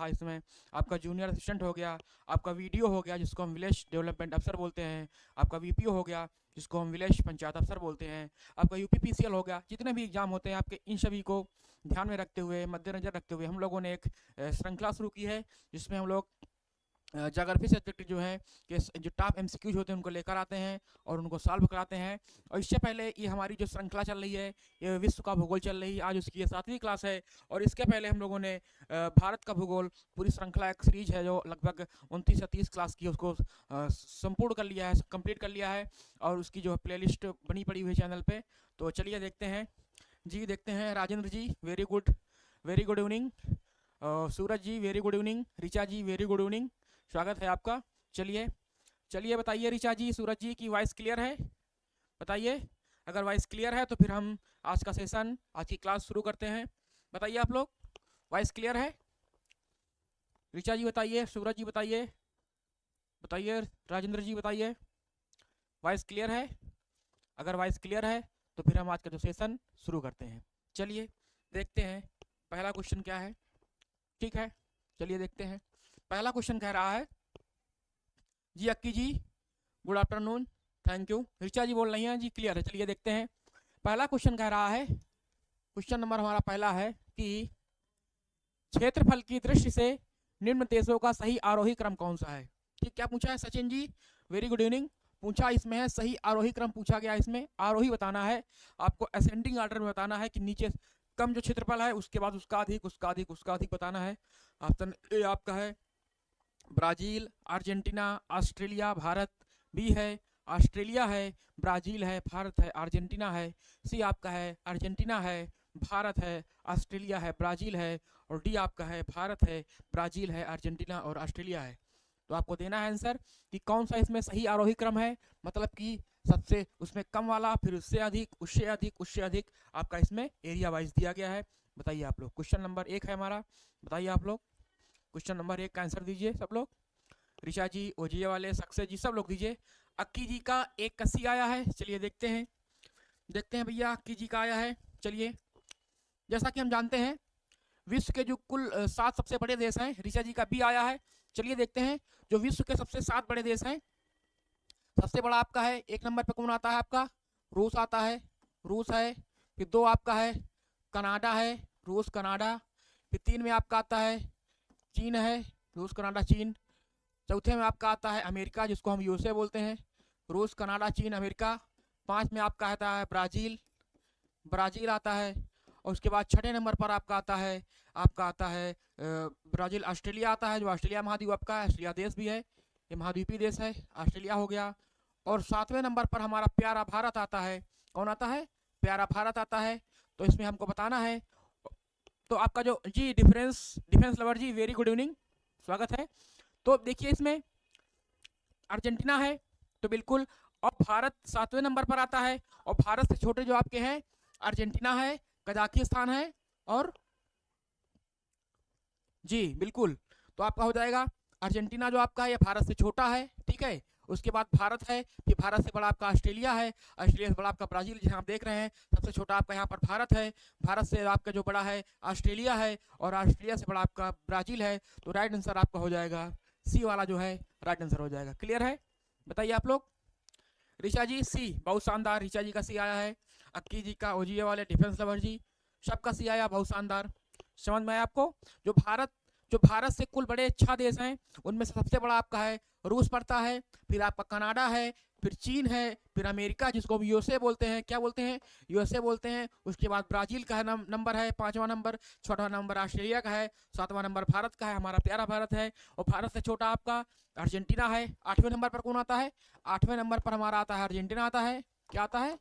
रहा इसमें। आपका जूनियर असिस्टेंट हो गया, आपका वीडियो हो गया जिसको हम विलेज डेवलपमेंट अफसर बोलते हैं, आपका वीपीओ हो गया जिसको हम विलेज पंचायत अफसर बोलते हैं, आपका यूपीपीसीएल हो गया। जितने भी एग्जाम होते हैं आपके, इन सभी को ध्यान में रखते हुए, मद्देनजर रखते हुए हम लोगों ने एक श्रृंखला शुरू की है जिसमें हम लोग ज्योग्राफी सब्जेक्ट जो है कि जो टॉप एमसीक्यूज होते हैं उनको लेकर आते हैं और उनको सॉल्व कराते हैं। और इससे पहले ये हमारी जो श्रृंखला चल रही है, ये विश्व का भूगोल चल रही है, आज उसकी ये 7वीं क्लास है। और इसके पहले हम लोगों ने भारत का भूगोल पूरी श्रृंखला एक सीरीज है जो लगभग 29 या 30 क्लास की, उसको संपूर्ण कर लिया है, कंप्लीट कर लिया है और उसकी जो प्लेलिस्ट बनी पड़ी हुई है चैनल पे। तो चलिए देखते हैं जी, देखते हैं। राजेंद्र जी वेरी गुड इवनिंग। सूरज जी वेरी गुड इवनिंग। ऋचा जी वेरी गुड इवनिंग, स्वागत है आपका। चलिए बताइए ऋचा जी, सूरज जी की वॉइस क्लियर है? बताइए, अगर वॉइस क्लियर है तो फिर हम आज का सेशन, आज की क्लास शुरू करते हैं। बताइए आप लोग, वॉइस क्लियर है? ऋचा जी बताइए, सूरज जी बताइए, राजेंद्र जी बताइए, वॉइस क्लियर है? अगर वॉइस क्लियर है तो फिर हम आज का जो सेशन शुरू करते हैं। चलिए देखते हैं पहला क्वेश्चन क्या है। ठीक है, चलिए देखते हैं। पहला क्वेश्चन कह रहा है जी, Akki ji good afternoon, thank you. Richa ji बोल रही हैं जी क्लियर है। चलिए देखते हैं। पहला क्वेश्चन कह रहा है, क्वेश्चन नंबर हमारा पहला है कि क्षेत्रफल की दृष्टि से निम्न देशों का सही आरोही क्रम कौन सा है? ठीक, क्या पूछा है Sachin ji? Very good evening. पूछा इसमें है सही आरोही क्रम पूछा गया। इसमें आरोही बताना है आपको, असेंडिंग ऑर्डर में बताना है कि नीचे कम जो क्षेत्रफल है उसके बाद उसका अधिक, उसका अधिक, उसका अधिक बताना है। ऑप्शन ए आपका है Brazil, Argentina, Australia, Bharat. B है ऑस्ट्रेलिया है, ब्राजील है, भारत है, अर्जेंटीना है। सी आपका है अर्जेंटीना है, भारत है, ऑस्ट्रेलिया है, ब्राजील है। और डी आपका है भारत है, ब्राजील है, अर्जेंटीना और ऑस्ट्रेलिया है। तो आपको देना है आंसर कि कौन सा इसमें सही आरोही क्रम है, मतलब कि सबसे उसमें कम वाला, फिर उससे अधिक, उससे अधिक, उससे अधिक। आपका इसमें एरिया वाइज दिया गया है। बताइए आप लोग, क्वेश्चन नंबर 1 है हमारा। बताइए आप लोग, क्वेश्चन नंबर 1 का आंसर दीजिए सब लोग। ऋषा जी, ओजिए वाले, सक्सेस जी, सब लोग दीजिए। अक्की जी का 81 आया है। चलिए देखते हैं, देखते हैं भैया अक्की जी का आया है। चलिए, जैसा कि हम जानते हैं विश्व के जो कुल 7 सबसे बड़े देश हैं, ऋषा जी का बी आया है। चलिए देखते हैं जो विश्व के सबसे 7 बड़े देश हैं। सबसे बड़ा आपका है 1 नंबर पे कौन आता है? आपका रूस आता है, रूस है। फिर 2 आपका है कनाडा है, रूस कनाडा। फिर 3 में आपका आता है चीन है, रूस कनाडा चीन। चौथे में आपका आता है अमेरिका जिसको हम यूएसए बोलते हैं, रूस कनाडा चीन अमेरिका। 5 में आपका आता है ब्राज़ील, ब्राज़ील आता है। और उसके बाद 6ठे नंबर पर आपका आता है ब्राज़ील। ऑस्ट्रेलिया आता है जो ऑस्ट्रेलिया महाद्वीप आपका है, ऑस्ट्रेलिया देश भी है, ये महाद्वीपीय देश है, ऑस्ट्रेलिया हो गया। और 7वें नंबर पर हमारा प्यारा भारत आता है। कौन आता है? प्यारा भारत आता है। तो इसमें हमको बताना है, तो आपका जो जी डिफेंस लवर जी वेरी गुड इवनिंग, स्वागत है। तो देखिए इसमें अर्जेंटीना है तो बिल्कुल, और भारत 7वें नंबर पर आता है। और भारत से छोटे जो आपके हैं अर्जेंटीना है, कजाकिस्तान है और जी बिल्कुल, तो आपका हो जाएगा अर्जेंटीना जो आपका है ये भारत से छोटा है। ठीक है, उसके बाद भारत है, फिर भारत से बड़ा आपका ऑस्ट्रेलिया है, ऑस्ट्रेलिया से बड़ा आपका ब्राजील जहाँ आप देख रहे हैं। सबसे छोटा आपका यहाँ पर भारत है, भारत से आपका जो बड़ा है ऑस्ट्रेलिया है और ऑस्ट्रेलिया से बड़ा आपका ब्राजील है। तो राइट आंसर आपका हो जाएगा सी वाला जो है राइट आंसर हो जाएगा। क्लियर है? बताइए आप लोग। ऋचा जी सी, बहुत शानदार, ऋचा जी का सी आया है। अक्की जी का, ओजिए वाले, डिफेंस लवर जी, सबका सी आया, बहुत शानदार। समझ में आया आपको? जो भारत से कुल बड़े 6 देश हैं उनमें से सबसे बड़ा आपका है रूस पड़ता है, फिर आपका कनाडा है, फिर चीन है, फिर अमेरिका जिसको हम यूएसए बोलते हैं। क्या बोलते हैं? यूएसए बोलते हैं। उसके बाद ब्राजील का है नंबर है 5वां नंबर, 6वां नंबर ऑस्ट्रेलिया का है, 7वां नंबर भारत का है, हमारा प्यारा भारत है। और भारत से छोटा आपका अर्जेंटीना है। 8वें नंबर पर कौन आता है? 8वें नंबर पर हमारा आता है अर्जेंटीना आता है। क्या आता है?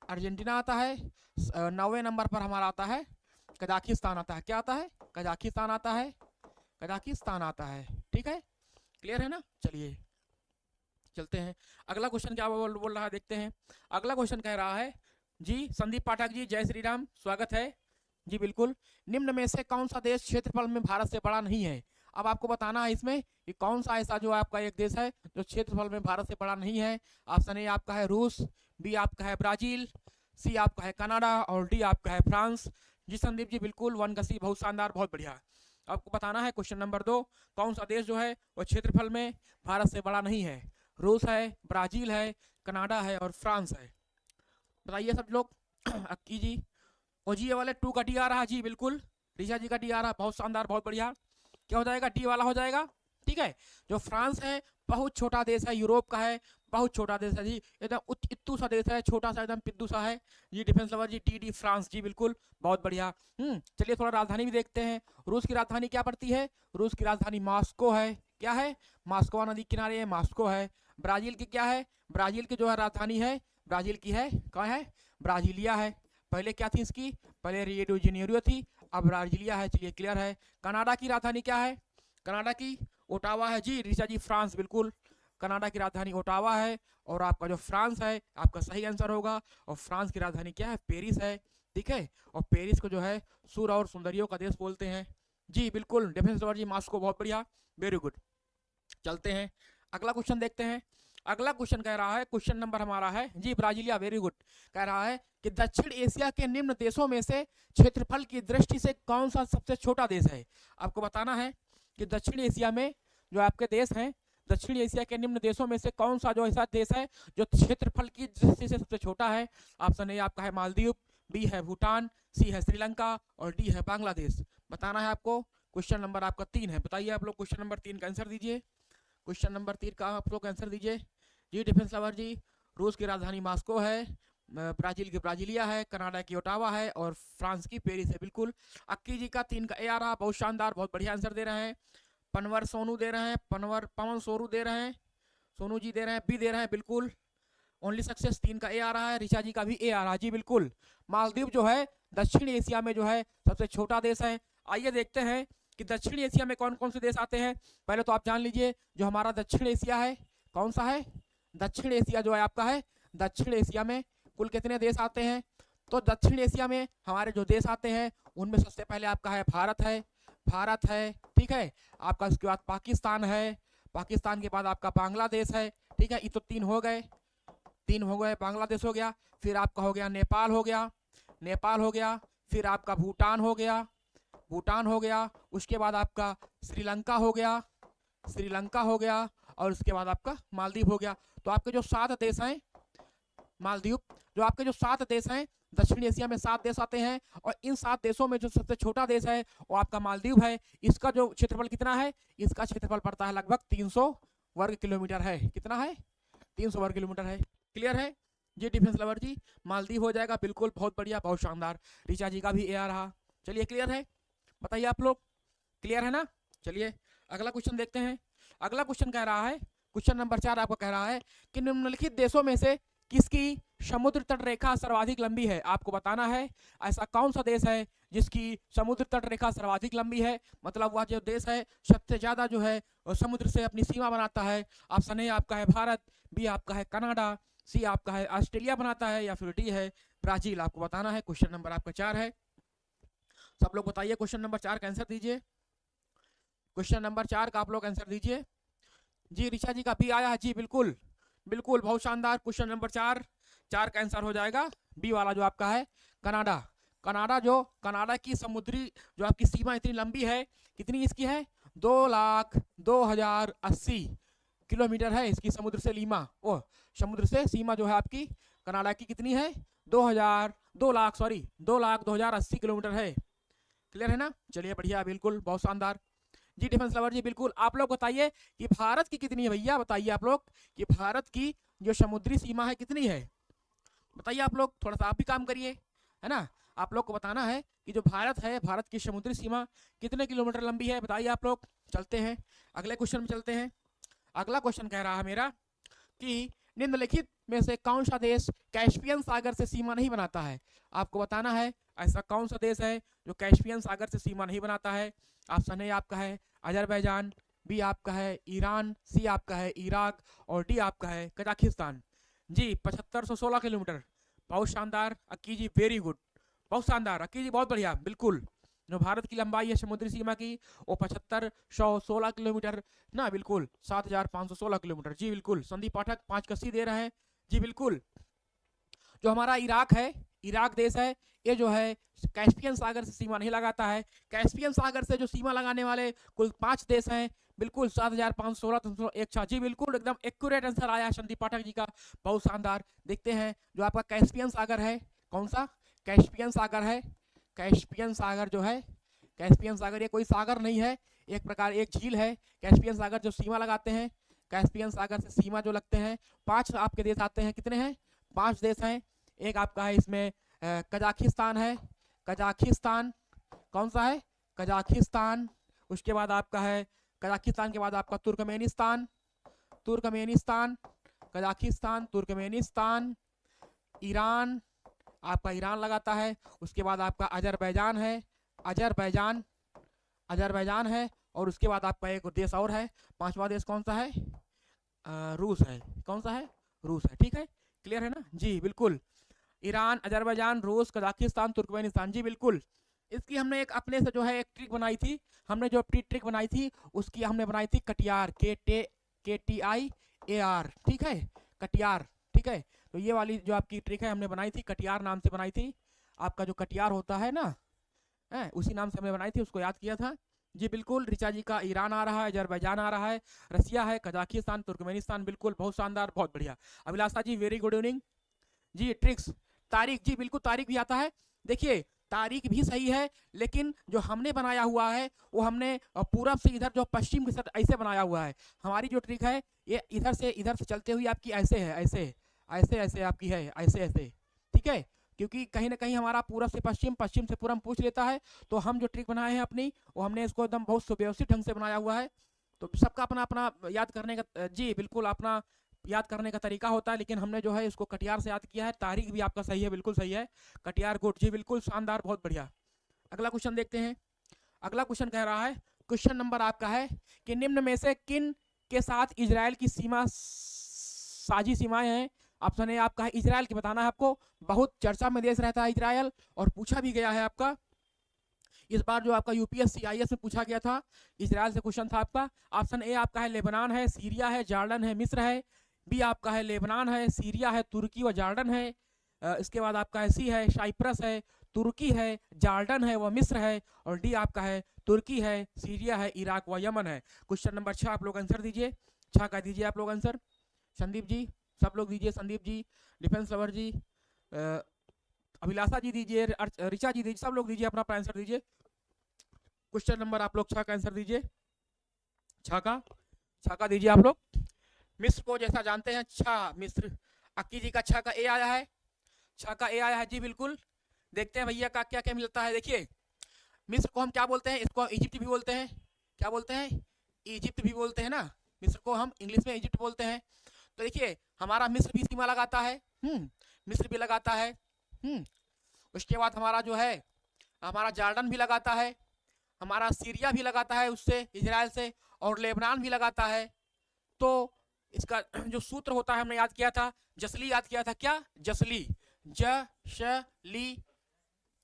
अर्जेंटीना आता है। 9वें नंबर पर हमारा आता है कजाकिस्तान आता है। क्या आता है? कजाकिस्तान आता है, कजाकिस्तान आता है। ठीक है, क्लियर है ना? चलिए चलते हैं, अगला क्वेश्चन क्या बोल रहा है देखते हैं। अगला क्वेश्चन कह रहा है जी, संदीप पाठक जी जय श्री राम, स्वागत है जी। बिल्कुल, निम्न में से कौन सा देश क्षेत्रफल में भारत से बड़ा नहीं है? अब आपको बताना है इसमें कि कौन सा ऐसा जो आपका एक देश है जो क्षेत्रफल में भारत से बड़ा नहीं है। ऑप्शन ए आपका है रूस, बी आपका है ब्राजील, सी आपका है कनाडा और डी आपका है फ्रांस। जी संदीप जी बिल्कुल, 1 का सी, बहुत शानदार, बहुत बढ़िया। आपको बताना है क्वेश्चन नंबर 2, कौन सा देश जो है वो क्षेत्रफल में भारत से बड़ा नहीं है? रूस है, ब्राजील है, कनाडा है और फ्रांस है। बताइए सब लोग। अक्की जी, ओ जी ये वाले 2 का डी आ रहा जी, बिल्कुल। ऋषा जी का डी आ रहा, बहुत शानदार, बहुत बढ़िया। क्या हो जाएगा? डी वाला हो जाएगा, ठीक है। जो फ्रांस है बहुत छोटा देश है, यूरोप का है, बहुत छोटा देश है जी, एकदम इत्तू सा देश है, छोटा सा, एकदम पिद्दू सा है जी। डिफेंस लवर जी, टी डी फ्रांस जी, बिल्कुल, बहुत बढ़िया। चलिए थोड़ा राजधानी भी देखते हैं। रूस की राजधानी क्या पड़ती है? रूस की राजधानी मॉस्को है। क्या है? मॉस्को नदी किनारे है, मॉस्को है। ब्राजील की क्या है? ब्राजील की जो है राजधानी है, ब्राजील की है, क्या है? ब्राजीलिया है। पहले क्या थी इसकी? पहले रियो डी जेनेरियो थी, अब ब्राजीलिया है। चलिए क्लियर है। कनाडा की राजधानी क्या है? कनाडा की ओटावा है जी। ऋषा जी, फ्रांस, बिल्कुल, कनाडा की राजधानी ओटावा है। और आपका जो फ्रांस है आपका सही आंसर होगा। और फ्रांस की राजधानी क्या है? पेरिस है, ठीक है। और पेरिस को जो है सूर और सुंदरियों का देश बोलते हैं जी, बिल्कुल। डिफेंस लवर जी, मॉस्को, बहुत बढ़िया, वेरी गुड। चलते हैं, अगला क्वेश्चन देखते हैं। अगला क्वेश्चन कह रहा है, क्वेश्चन नंबर हमारा है जी, ब्राजीलिया, वेरी गुड। कह रहा है कि दक्षिण एशिया के निम्न देशों में से क्षेत्रफल की दृष्टि से कौन सा सबसे छोटा देश है? आपको बताना है कि दक्षिण एशिया में जो आपके देश हैं, दक्षिण एशिया के निम्न देशों में से कौन सा जो ऐसा देश है जो क्षेत्रफल की दृष्टि से सबसे छोटा है? ऑप्शन ए आपका है मालदीव, बी है भूटान, सी है श्रीलंका और डी है बांग्लादेश। बताना है आपको। क्वेश्चन नंबर आपका 3 है, बताइए आप लोग क्वेश्चन नंबर 3 का आंसर दीजिए। क्वेश्चन नंबर 3 का आप लोग आंसर दीजिए जी। डिफेंस लवर जी, रूस की राजधानी मॉस्को है, ब्राजील की ब्राजीलिया है, कनाडा की ओटावा है और फ्रांस की पेरिस है, बिल्कुल। अक्की जी का 3 का ए आ रहा, बहुत शानदार, बहुत बढ़िया आंसर दे रहे हैं। पनवर सोनू दे रहे हैं, पवन सोनू दे रहे हैं, सोनू जी दे रहे हैं, बी दे रहे हैं, बिल्कुल। ओनली सक्सेस 3 का ए आ रहा है। ऋषा जी का भी ए आ रहा है जी, बिल्कुल। मालदीव जो है दक्षिण एशिया में जो है सबसे छोटा देश है। आइए देखते हैं कि दक्षिण एशिया में कौन कौन से देश आते हैं। पहले तो आप जान लीजिए जो हमारा दक्षिण एशिया है, कौन सा है? दक्षिण एशिया जो है आपका है, दक्षिण एशिया में कुल कितने देश आते हैं? तो दक्षिण एशिया में हमारे जो देश आते हैं उनमें सबसे पहले आपका है भारत है, भारत है, ठीक है। आपका उसके बाद पाकिस्तान है, पाकिस्तान के बाद आपका बांग्लादेश है, ठीक है। ये तो 3 हो गए, 3 हो गए, बांग्लादेश हो गया। फिर आपका हो गया नेपाल, हो गया नेपाल, हो गया। फिर आपका भूटान हो गया, भूटान हो गया। उसके बाद आपका श्रीलंका हो गया, श्रीलंका हो गया। और उसके बाद आपका मालदीव हो गया। तो आपके जो 7 देश हैं, मालदीव, जो आपके जो 7 देश हैं दक्षिण एशिया में 7 देश आते हैं। और इन 7 देशों में जो सबसे छोटा देश है वो आपका मालदीव है। इसका जो क्षेत्रफल कितना है? इसका क्षेत्रफल पड़ता है लगभग 300 वर्ग किलोमीटर है। कितना है? 300 वर्ग किलोमीटर है। क्लियर है जी डिफेंस लवर जी? मालदीव हो जाएगा, बिल्कुल, बहुत बढ़िया, बहुत शानदार। ऋचा जी का भी ए आ रहा। चलिए क्लियर है, बताइए आप लोग, क्लियर है ना? चलिए अगला क्वेश्चन देखते हैं। अगला क्वेश्चन कह रहा है, क्वेश्चन नंबर 4 आपको कह रहा है कि निम्नलिखित देशों में से किसकी समुद्र तट रेखा सर्वाधिक लंबी है? आपको बताना है ऐसा कौन सा देश है जिसकी समुद्र तट रेखा सर्वाधिक लंबी है, मतलब वह जो देश है सबसे ज्यादा जो है समुद्र से अपनी सीमा बनाता है। ऑप्शन ए आपका है भारत, बी आपका है कनाडा, सी आपका है ऑस्ट्रेलिया बनाता है, या फिर डी है ब्राजील। आपको बताना है। क्वेश्चन नंबर आपका 4 है। सब लोग बताइए क्वेश्चन नंबर 4 का आंसर दीजिए। क्वेश्चन नंबर 4 का आप लोग आंसर दीजिए जी। ऋचा जी का बी आया है जी, बिल्कुल बिल्कुल, बहुत शानदार। क्वेश्चन नंबर 4 का आंसर हो जाएगा बी वाला जो आपका है कनाडा। कनाडा, जो कनाडा की समुद्री जो आपकी सीमा इतनी लंबी है, कितनी इसकी है? 2,02,080 किलोमीटर है इसकी समुद्र से लीमा, ओ समुद्र से सीमा जो है आपकी कनाडा की कितनी है? 2,02,080 किलोमीटर है। क्लियर है ना? चलिए बढ़िया, बिल्कुल, बहुत शानदार जी। डिफेंस लवर जी, बिल्कुल। आप लोग बताइए कि भारत की कितनी है भैया? बताइए आप लोग कि भारत की जो समुद्री सीमा है कितनी है? बताइए आप लोग, थोड़ा सा आप भी काम करिए, है ना। आप लोग को बताना है कि जो भारत है, भारत की समुद्री सीमा कितने किलोमीटर लंबी है, बताइए आप लोग। चलते हैं अगले क्वेश्चन में, चलते हैं। अगला क्वेश्चन कह रहा है मेरा कि निम्नलिखित में से कौन सा देश कैस्पियन सागर से सीमा नहीं बनाता है? आपको बताना है ऐसा कौन सा देश है जो कैस्पियन सागर से सीमा नहीं बनाता है। ऑप्शन ए आपका है अजरबैजान, बी आपका है ईरान, सी आपका है इराक और डी आपका है कजाकिस्तान जी। 7516 किलोमीटर, बहुत शानदार अक्की जी, वेरी गुड, बहुत शानदार अक्की जी, बहुत बढ़िया, बिल्कुल। जो भारत की लंबाई है समुद्री सीमा की वो 7516 किलोमीटर ना, बिल्कुल 7516 किलोमीटर जी, बिल्कुल। संदीप पाठक 5 कस्सी दे रहे हैं जी, बिल्कुल। जो हमारा इराक है, इराक देश है, ये जो है कैस्पियन सागर से सीमा नहीं लगाता है। कैस्पियन सागर से जो सीमा लगाने वाले कुल 5 देश हैं, बिल्कुल 7516 जी बिल्कुल एकदम एक्यूरेट आंसर आया संदीप पाठक जी का, बहुत शानदार। देखते हैं जो आपका कैस्पियन सागर है, कौन सा कैस्पियन सागर है, कैस्पियन सागर जो है, कैस्पियन सागर ये कोई सागर नहीं है, एक प्रकार एक झील है। कैस्पियन सागर जो सीमा लगाते हैं, कैस्पियन सागर से सीमा जो लगते हैं, 5 आपके देश आते हैं, कितने हैं 5 देश हैं। एक आपका है इसमें कजाकिस्तान है, कजाकिस्तान कौन सा है, कजाकिस्तान। उसके बाद आपका है कजाकिस्तान के बाद आपका Turkmenistan, Turkmenistan, Kazakhstan, Turkmenistan, Iran, आपका ईरान लगाता है। उसके बाद आपका अजरबैजान है, अजरबैजान, अजरबैजान है। और उसके बाद आपका एक देश और है, 5वां देश कौन सा है, रूस है, कौन सा है, रूस है। ठीक है, क्लियर है ना जी, बिल्कुल। ईरान, अजरबैजान, रूस, कजाकिस्तान, तुर्कमेनिस्तान, जी बिल्कुल। इसकी हमने एक अपने से जो है एक ट्रिक बनाई थी, हमने जो ट्रिक बनाई थी उसकी हमने बनाई थी कटियार, KTIAR, ठीक है, कटियार। ठीक है, तो ये वाली जो आपकी ट्रिक है हमने बनाई थी, कटियार नाम से बनाई थी। आपका जो कटियार होता है ना, उसी नाम से हमने बनाई थी, उसको याद किया था जी बिल्कुल। ऋचा जी का ईरान आ रहा है, अजरबैजान आ रहा है, रसिया है, कजाकिस्तान, तुर्कमेनिस्तान, बिल्कुल बहुत शानदार, बहुत बढ़िया। अभिलाषा जी वेरी गुड इवनिंग जी। ट्रिक्स, तारीख, जी बिल्कुल तारीख भी आता है। देखिए तारीख भी सही है, लेकिन जो हमने बनाया हुआ है वो हमने पूरब से इधर जो पश्चिम के साथ ऐसे बनाया हुआ है। हमारी जो ट्रिक है ये इधर से चलते हुए आपकी ऐसे है, ऐसे ऐसे ऐसे आपकी है, ऐसे ऐसे, ठीक है। क्योंकि कहीं ना कहीं हमारा पूरब से पश्चिम, पश्चिम से पूरब पूछ लेता है, तो हम जो ट्रिक बनाए हैं अपनी, वो हमने इसको एकदम बहुत सुव्यवस्थित ढंग से बनाया हुआ है। तो सबका अपना अपना याद करने का, जी बिल्कुल अपना याद करने का तरीका होता है, लेकिन हमने जो है इसको कटियार से याद किया है। तारीख भी आपका सही है, बिल्कुल सही है, कटियार गुड, जी बिल्कुल शानदार, बहुत बढ़िया। अगला क्वेश्चन देखते हैं। अगला क्वेश्चन कह रहा है, क्वेश्चन नंबर आपका है कि निम्न में से किन के साथ इजराइल की सीमा साझी सीमाएं हैं। ऑप्शन ए आपका है इजराइल की, बताना है आपको, बहुत चर्चा में देश रहता है इजराइल, और पूछा भी गया है आपका इस बार जो आपका यूपीएससी आईएएस में पूछा गया था, इजराइल से क्वेश्चन था आपका। ऑप्शन ए आपका है लेबनान है, सीरिया है, जॉर्डन है, मिस्र है। बी आपका है लेबनान है, सीरिया है, तुर्की व जॉर्डन है। इसके बाद आपका है सी है साइप्रस है, तुर्की है, जॉर्डन है व मिस्र है। और डी आपका है तुर्की है, सीरिया है, इराक व यमन है। क्वेश्चन नंबर 6 आप लोग आंसर दीजिए, 6 का दीजिए आप लोग आंसर। संदीप जी सब लोग दीजिए, संदीप जी, डिफेंस लवर जी, अभिलाषा जी दीजिए, ऋचा जी दीजिए, सब लोग दीजिए अपना आंसर दीजिए। क्वेश्चन नंबर आप लोग 6 का आंसर दीजिए, 6 का दीजिए आप लोग। मिस्र को जैसा जानते हैं 6 मिस्र, अक्की जी का 6 का ए आया है, 6 का ए आया है जी बिल्कुल। देखते हैं भैया का क्या क्या मिलता है। देखिए मिस्र को हम क्या बोलते हैं, इसको इजिप्ट भी बोलते हैं, क्या बोलते हैं, इजिप्ट भी बोलते हैं ना, मिस्र को हम इंग्लिश में इजिप्ट बोलते हैं। तो देखिए हमारा मिस्र भी सीमा लगाता है, मिस्र भी लगाता है। उसके बाद हमारा जो है हमारा जॉर्डन भी लगाता है, हमारा सीरिया भी लगाता है उससे, इजराइल से, और लेबनान भी लगाता है। तो इसका जो सूत्र होता है हमने याद किया था, जसली याद किया था, क्या जसली, जशली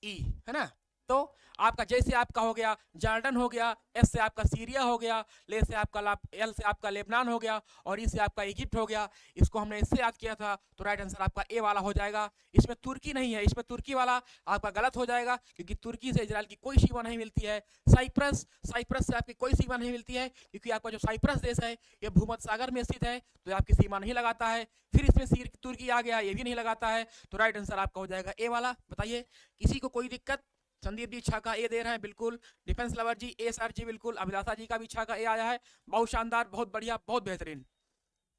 ई, है ना। तो आपका जैसे आपका हो गया जॉर्डन हो गया, एस से आपका सीरिया हो गया, ले से आपका एल से आपका लेबनान हो गया, और ई से आपका इजिप्ट हो गया। इसको हमने इससे याद किया था, तो राइट आंसर आपका ए वाला हो जाएगा। इसमें तुर्की नहीं है, इसमें तुर्की वाला आपका गलत हो जाएगा, क्योंकि तुर्की से इजराइल की कोई सीमा नहीं मिलती है। साइप्रस, साइप्रस से आपकी कोई सीमा नहीं मिलती है, क्योंकि आपका जो साइप्रस देश है ये भूमध्य सागर में स्थित है, तो आपकी सीमा नहीं लगाता है। फिर इसमें तुर्की आ गया, ये भी नहीं लगाता है, तो राइट आंसर आपका हो जाएगा ए वाला। बताइए किसी को कोई दिक्कत? संदीप जी 6 का ए दे रहे हैं, बिल्कुल। डिफेंस लवर जी ए सर जी बिल्कुल। अभिलाषा जी का भी 6 का ए आया है, बहुत शानदार, बहुत बढ़िया, बहुत बेहतरीन,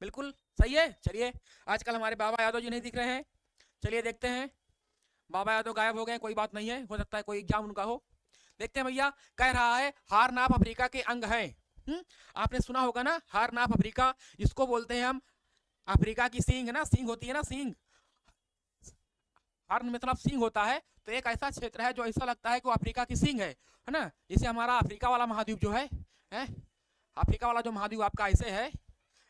बिल्कुल सही है। चलिए आजकल हमारे बाबा यादव जी नहीं दिख रहे हैं, चलिए देखते हैं। बाबा यादव गायब हो गए, कोई बात नहीं है, हो सकता है कोई एग्जाम उनका हो। देखते हैं भैया, कह रहा है हारनाप अफ्रीका के अंग है। आपने सुना होगा ना हारनाप अफ्रीका, जिसको बोलते हैं हम अफ्रीका की सींग, है ना, सींग होती है ना, सींग, हर्न मतलब सींग होता है। तो एक ऐसा क्षेत्र है जो ऐसा लगता है कि वो अफ्रीका की सींग है ना। जैसे हमारा अफ्रीका वाला महाद्वीप जो है, अफ्रीका वाला जो महाद्वीप आपका ऐसे है,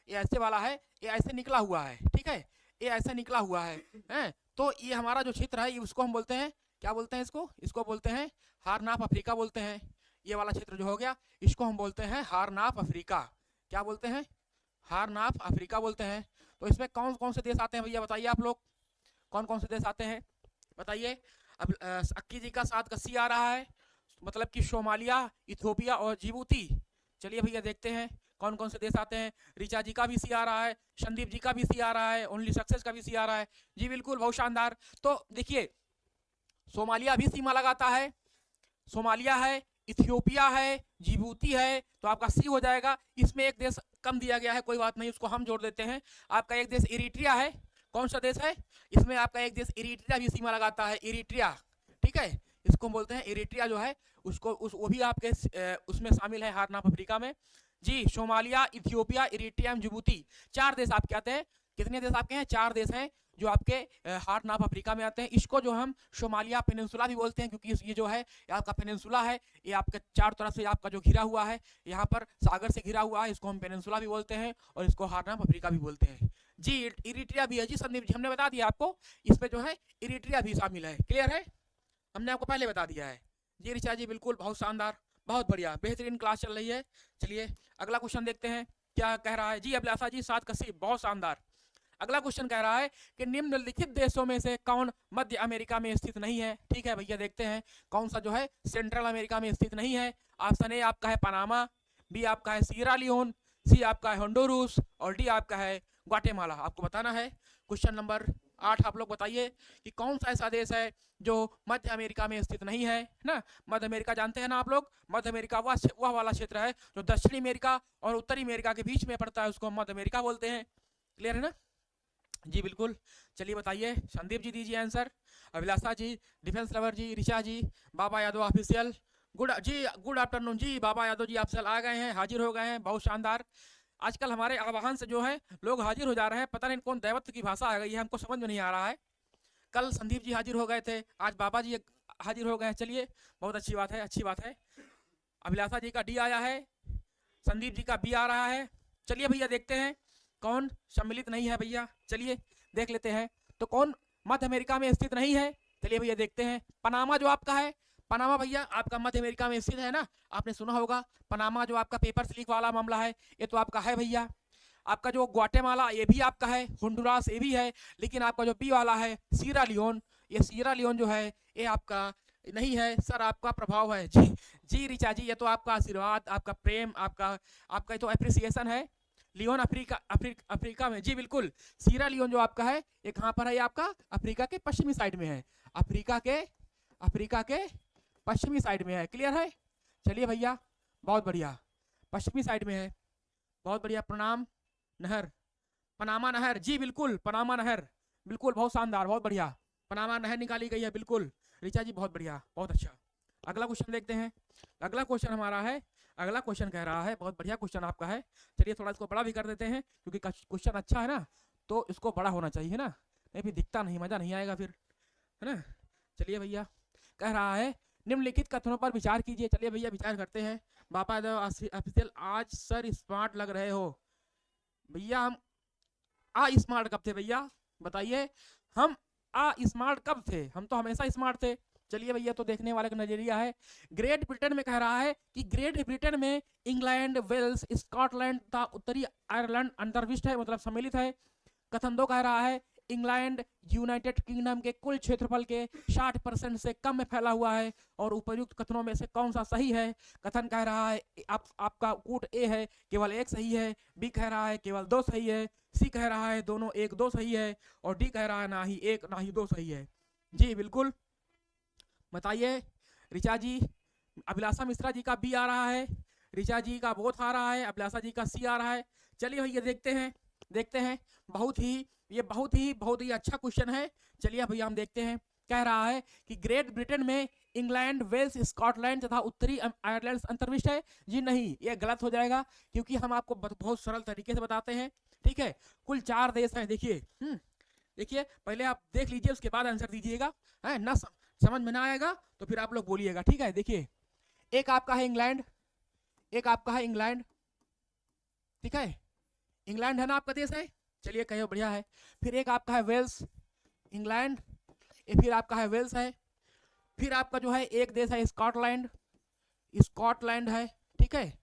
ये ऐसे वाला है, ये ऐसे निकला हुआ है, ठीक है, ये ऐसे निकला हुआ है। तो ये हमारा जो क्षेत्र है उसको हम बोलते हैं, क्या बोलते हैं इसको, इसको बोलते हैं हारनाप अफ्रीका बोलते हैं। ये वाला क्षेत्र जो हो गया इसको हम बोलते हैं हारनाप अफ्रीका। क्या बोलते हैं? हारनाप अफ्रीका बोलते हैं। तो इसमें कौन कौन से देश आते हैं भैया बताइए आप लोग, कौन कौन से देश आते हैं? बताइए। अब अक्की जी का 7 का सी आ रहा है, मतलब कि सोमालिया, इथियोपिया और जिबूती। चलिए भैया देखते हैं कौन कौन से देश आते हैं। रिचा जी का भी सी आ रहा है, संदीप जी का भी सी आ रहा है, ओनली सक्सेस का भी सी आ रहा है। जी बिल्कुल, बहुत शानदार। तो देखिए, सोमालिया भी सीमा लगाता है, सोमालिया है, इथियोपिया है, जिबूती है, तो आपका सी हो जाएगा। इसमें एक देश कम दिया गया है, कोई बात नहीं, उसको हम जोड़ देते हैं। आपका एक देश इरिट्रिया है। कौन सा देश है? इसमें आपका एक देश इरिट्रिया भी सीमा लगाता है, इरिट्रिया। ठीक है, इसको बोलते हैं इरिट्रिया जो है, उसको वो भी आपके उसमें शामिल है, हार्न ऑफ अफ्रीका में। जी, सोमालिया, इथियोपिया, इरिट्रिया, जिबूती, 4 देश आपके आते हैं। कितने देश आपके हैं? 4 देश हैं जो आपके हार्न ऑफ अफ्रीका में आते हैं। इसको जो हम सोमालिया पेनिनसुला भी बोलते हैं, क्योंकि ये जो है ये आपका पेनिनसुला है, ये आपके चारों तरफ से आपका जो घिरा हुआ है, यहाँ पर सागर से घिरा हुआ है, इसको हम पेनिनसुला भी बोलते हैं और इसको हार्न ऑफ अफ्रीका भी बोलते हैं। जी, इरिट्रिया भी है जी संदीप जी, हमने बता दिया आपको, इसमें जो है इरिट्रिया भी शामिल है। क्लियर है? हमने आपको पहले बता दिया है। जी रिचा जी, बिल्कुल, बहुत शानदार, बहुत बढ़िया, बेहतरीन क्लास चल रही है। चलिए अगला क्वेश्चन देखते हैं क्या कह रहा है। जी अभिलाषा जी, 7 का सी, बहुत शानदार। अगला क्वेश्चन कह रहा है कि निम्नलिखित देशों में से कौन मध्य अमेरिका में स्थित नहीं है। ठीक है भैया, देखते हैं कौन सा जो है सेंट्रल अमेरिका में स्थित नहीं है। ऑप्शन ए आपका है पनामा, बी आपका है सीरा लियोन, सी आपका है होंडुरास और डी आपका है ग्वाटेमाला। आपको बताना है। क्वेश्चन नंबर 8 आप लोग बताइए कि कौन सा ऐसा देश है जो मध्य अमेरिका में स्थित नहीं है ना। मध्य अमेरिका जानते हैं ना आप लोग, मध्य अमेरिका वह वाला क्षेत्र है जो दक्षिणी अमेरिका और उत्तरी अमेरिका के बीच में पड़ता है, उसको मध्य अमेरिका बोलते हैं। क्लियर है ना? जी बिल्कुल। चलिए बताइए, संदीप जी दीजिए आंसर, अभिलाषा जी, डिफेंस लवर जी, ऋचा जी, बाबा यादव ऑफिशियल, गुड आफ्टरनून जी। बाबा यादव जी आप सब आ गए हैं, हाजिर हो गए हैं, बहुत शानदार। आजकल हमारे आवाहन से जो है लोग हाजिर हो जा रहे हैं, पता नहीं कौन दैवत्व की भाषा आ गई है, हमको समझ में नहीं आ रहा है। कल संदीप जी हाजिर हो गए थे, आज बाबा जी हाजिर हो गए हैं। चलिए बहुत अच्छी बात है, अच्छी बात है। अभिलाषा जी का डी आया है, संदीप जी का बी आ रहा है। चलिए भैया देखते हैं कौन सम्मिलित नहीं है भैया, चलिए देख लेते हैं। तो कौन मध्य अमेरिका में स्थित नहीं है? चलिए भैया देखते हैं। पनामा जो आपका है, पनामा भैया आपका मध्य अमेरिका में स्थित है ना, आपने सुना होगा पनामा जो आपका पेपर स्लिप वाला मामला है, ये तो आपका है भैया। आपका जो ग्वाटेमाला ये भी आपका है, होंडुरास ये भी है, लेकिन आपका जो बी वाला है सीरा लियोन, ये सीरा लियोन जो है ये आपका नहीं है सर, आपका प्रभाव है। जी जी रिचा जी, ये तो आपका आशीर्वाद, आपका प्रेम, आपका तो अप्रिसिएशन है। लियोन अफ्रीका में, जी बिल्कुल। सीरा लियोन जो आपका है ये कहाँ पर है? आपका अफ्रीका के पश्चिमी साइड में है, अफ्रीका के पश्चिमी साइड में है। क्लियर है? चलिए भैया बहुत बढ़िया, पश्चिमी साइड में है, बहुत बढ़िया। प्रणाम नहर, पनामा नहर, जी बिल्कुल, पनामा नहर, बिल्कुल, बहुत शानदार, बहुत बढ़िया, पनामा नहर निकाली गई है, बिल्कुल ऋचा जी, बहुत बढ़िया, बहुत अच्छा। अगला क्वेश्चन देखते हैं। अगला क्वेश्चन हमारा है, अगला क्वेश्चन कह रहा है, बहुत बढ़िया क्वेश्चन आपका है। चलिए थोड़ा इसको बड़ा भी कर देते हैं, क्योंकि क्वेश्चन अच्छा है ना, तो इसको बड़ा होना चाहिए ना, नहीं फिर दिखता नहीं, मजा नहीं आएगा फिर, है ना। चलिए भैया कह रहा है निम्नलिखित कथनों पर विचार कीजिए। चलिए भैया विचार करते हैं। बाबा ऑफिशियल, आज सर स्मार्ट लग रहे हो भैया। हम स्मार्ट कब थे भैया, बताइए। हम स्मार्ट कब थे? हम तो हमेशा स्मार्ट थे। चलिए भैया, तो देखने वाले का नजरिया है। ग्रेट ब्रिटेन में कह रहा है कि ग्रेट ब्रिटेन में इंग्लैंड, वेल्स, स्कॉटलैंड तथा उत्तरी आयरलैंड अंतर्विष्ट है, मतलब सम्मिलित है। कथन 2 कह रहा है इंग्लैंड यूनाइटेड किंगडम के कुल क्षेत्रफल के 60% से कम में फैला हुआ है, और उपयुक्त कथनों में से कौन सा सही है? कथन कह रहा है आपका कूट ए है केवल 1 सही है, बी कह रहा है केवल 2 सही है, सी कह रहा है दोनों 1 2 सही है, और डी कह रहा है ना ही 1 ना ही 2 सही है। जी बिल्कुल, बताइए ऋचा जी। अभिलाषा मिश्रा जी का बी आ रहा है, ऋचा जी का बोथ आ रहा है, अभिलाषा जी का सी आ रहा है। चलिए भैया देखते हैं, बहुत ही अच्छा क्वेश्चन है। चलिए भैया हम देखते हैं। कह रहा है कि ग्रेट ब्रिटेन में इंग्लैंड, वेल्स, स्कॉटलैंड तथा उत्तरी आयरलैंड अंतर्विष्ट है। जी नहीं, ये गलत हो जाएगा, क्योंकि हम आपको बहुत सरल तरीके से बताते हैं। ठीक है, कुल 4 देश हैं। देखिए पहले आप देख लीजिए, उसके बाद आंसर दीजिएगा, है ना। समझ में ना आएगा तो फिर आप लोग बोलिएगा, ठीक है। देखिए, एक आपका है इंग्लैंड, एक आपका है इंग्लैंड, ठीक है, इंग्लैंड है ना आपका देश है। चलिए कहिए बढ़िया है। फिर एक आपका है वेल्स, इंग्लैंड, फिर आपका है वेल्स है, फिर आपका जो है एक देश है स्कॉटलैंड है, ठीक है,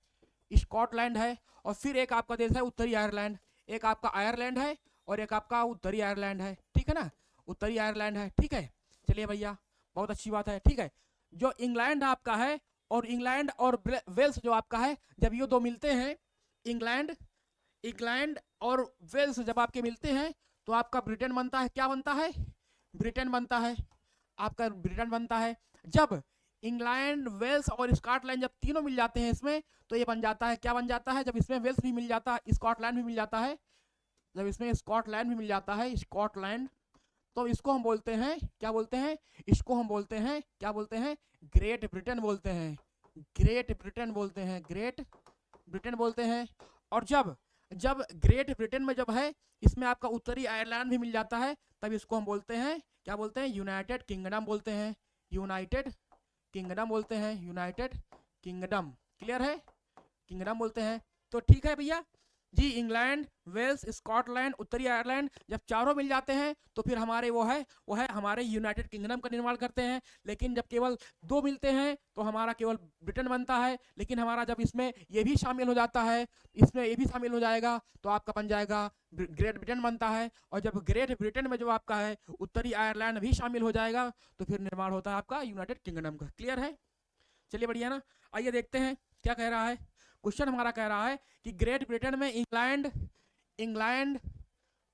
स्कॉटलैंड है, और फिर एक आपका देश है उत्तरी आयरलैंड, एक आपका आयरलैंड है और एक आपका उत्तरी आयरलैंड है, ठीक है ना, उत्तरी आयरलैंड है, ठीक है। चलिए भैया, बहुत अच्छी बात है, ठीक है। जो इंग्लैंड आपका है और इंग्लैंड और वेल्स जो आपका है, जब ये दो मिलते हैं, इंग्लैंड इंग्लैंड और वेल्स जब आपके मिलते हैं तो आपका ब्रिटेन बनता है। क्या बनता है? ब्रिटेन बनता है, आपका ब्रिटेन बनता है। जब इंग्लैंड, वेल्स और स्कॉटलैंड जब तीनों मिल जाते हैं इसमें, तो ये बन जाता है, क्या बन जाता है? जब इसमें वेल्स भी मिल जाता है, स्कॉटलैंड भी मिल जाता है, जब इसमें स्कॉटलैंड भी मिल जाता है, स्कॉटलैंड, तो इसको हम बोलते हैं, क्या बोलते हैं? इसको हम बोलते हैं, क्या बोलते हैं? ग्रेट ब्रिटेन बोलते हैं, ग्रेट ब्रिटेन बोलते हैं, ग्रेट ब्रिटेन बोलते हैं। और जब जब ग्रेट ब्रिटेन में जब है, इसमें आपका उत्तरी आयरलैंड भी मिल जाता है, तब इसको हम बोलते हैं, क्या बोलते हैं? यूनाइटेड किंगडम बोलते हैं, यूनाइटेड किंगडम बोलते हैं, यूनाइटेड किंगडम। क्लियर है? किंगडम बोलते हैं। तो ठीक है भैया जी, इंग्लैंड, वेल्स, स्कॉटलैंड, उत्तरी आयरलैंड जब चारों मिल जाते हैं तो फिर हमारे वो है हमारे यूनाइटेड किंगडम का निर्माण करते हैं। लेकिन जब केवल दो मिलते हैं तो हमारा केवल ब्रिटेन बनता है। लेकिन हमारा जब इसमें ये भी शामिल हो जाता है, इसमें ये भी शामिल हो जाएगा, तो आपका बन जाएगा ग्रेट ब्रिटेन बनता है। और जब ग्रेट ब्रिटेन में जो आपका है उत्तरी आयरलैंड भी शामिल हो जाएगा, तो फिर निर्माण होता है आपका यूनाइटेड किंगडम का। क्लियर है? चलिए बढ़िया ना। आइए देखते हैं क्या कह रहा है। क्वेश्चन हमारा कह रहा है कि ग्रेट ब्रिटेन में इंग्लैंड,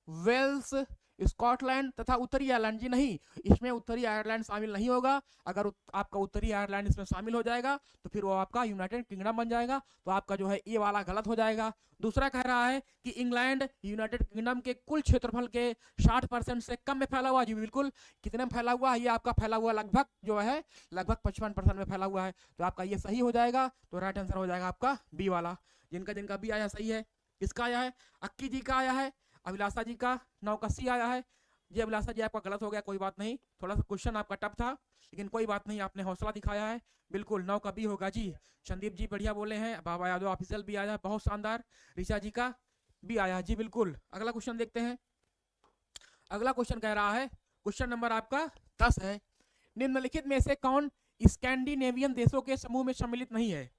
वेल्स, स्कॉटलैंड तथा उत्तरी आयरलैंड, जी नहीं, इसमें उत्तरी आयरलैंड शामिल नहीं होगा। अगर आपका उत्तरी आयरलैंड इसमें शामिल हो जाएगा तो फिर वो आपका यूनाइटेड किंगडम बन जाएगा। तो आपका जो है ये वाला गलत हो जाएगा। दूसरा कह रहा है कि इंग्लैंड यूनाइटेड किंगडम के कुल क्षेत्रफल के 60% से कम में फैला हुआ। जी बिल्कुल, कितने में फैला हुआ है? ये आपका फैला हुआ लगभग जो है लगभग 55% में फैला हुआ है। तो आपका ये सही हो जाएगा। तो राइट आंसर हो जाएगा आपका बी वाला। जिनका जिनका बी आया सही है। किसका आया है? अक्की जी का आया है, अभिलाषा जी का 9 का सी आया है। जी अभिलाषा जी, आपका गलत हो गया, कोई बात नहीं, थोड़ा सा क्वेश्चन आपका टफ था, लेकिन कोई बात नहीं, आपने हौसला दिखाया है। बिल्कुल 9 का बी होगा जी। संदीप जी बढ़िया बोले हैं। बाबा यादव ऑफिशियल भी आया, बहुत शानदार। ऋषा जी का भी आया जी बिल्कुल। अगला क्वेश्चन देखते हैं। अगला क्वेश्चन कह रहा है, क्वेश्चन नंबर आपका 10 है, निम्नलिखित में से कौन स्कैंडिनेवियन देशों के समूह में सम्मिलित नहीं है?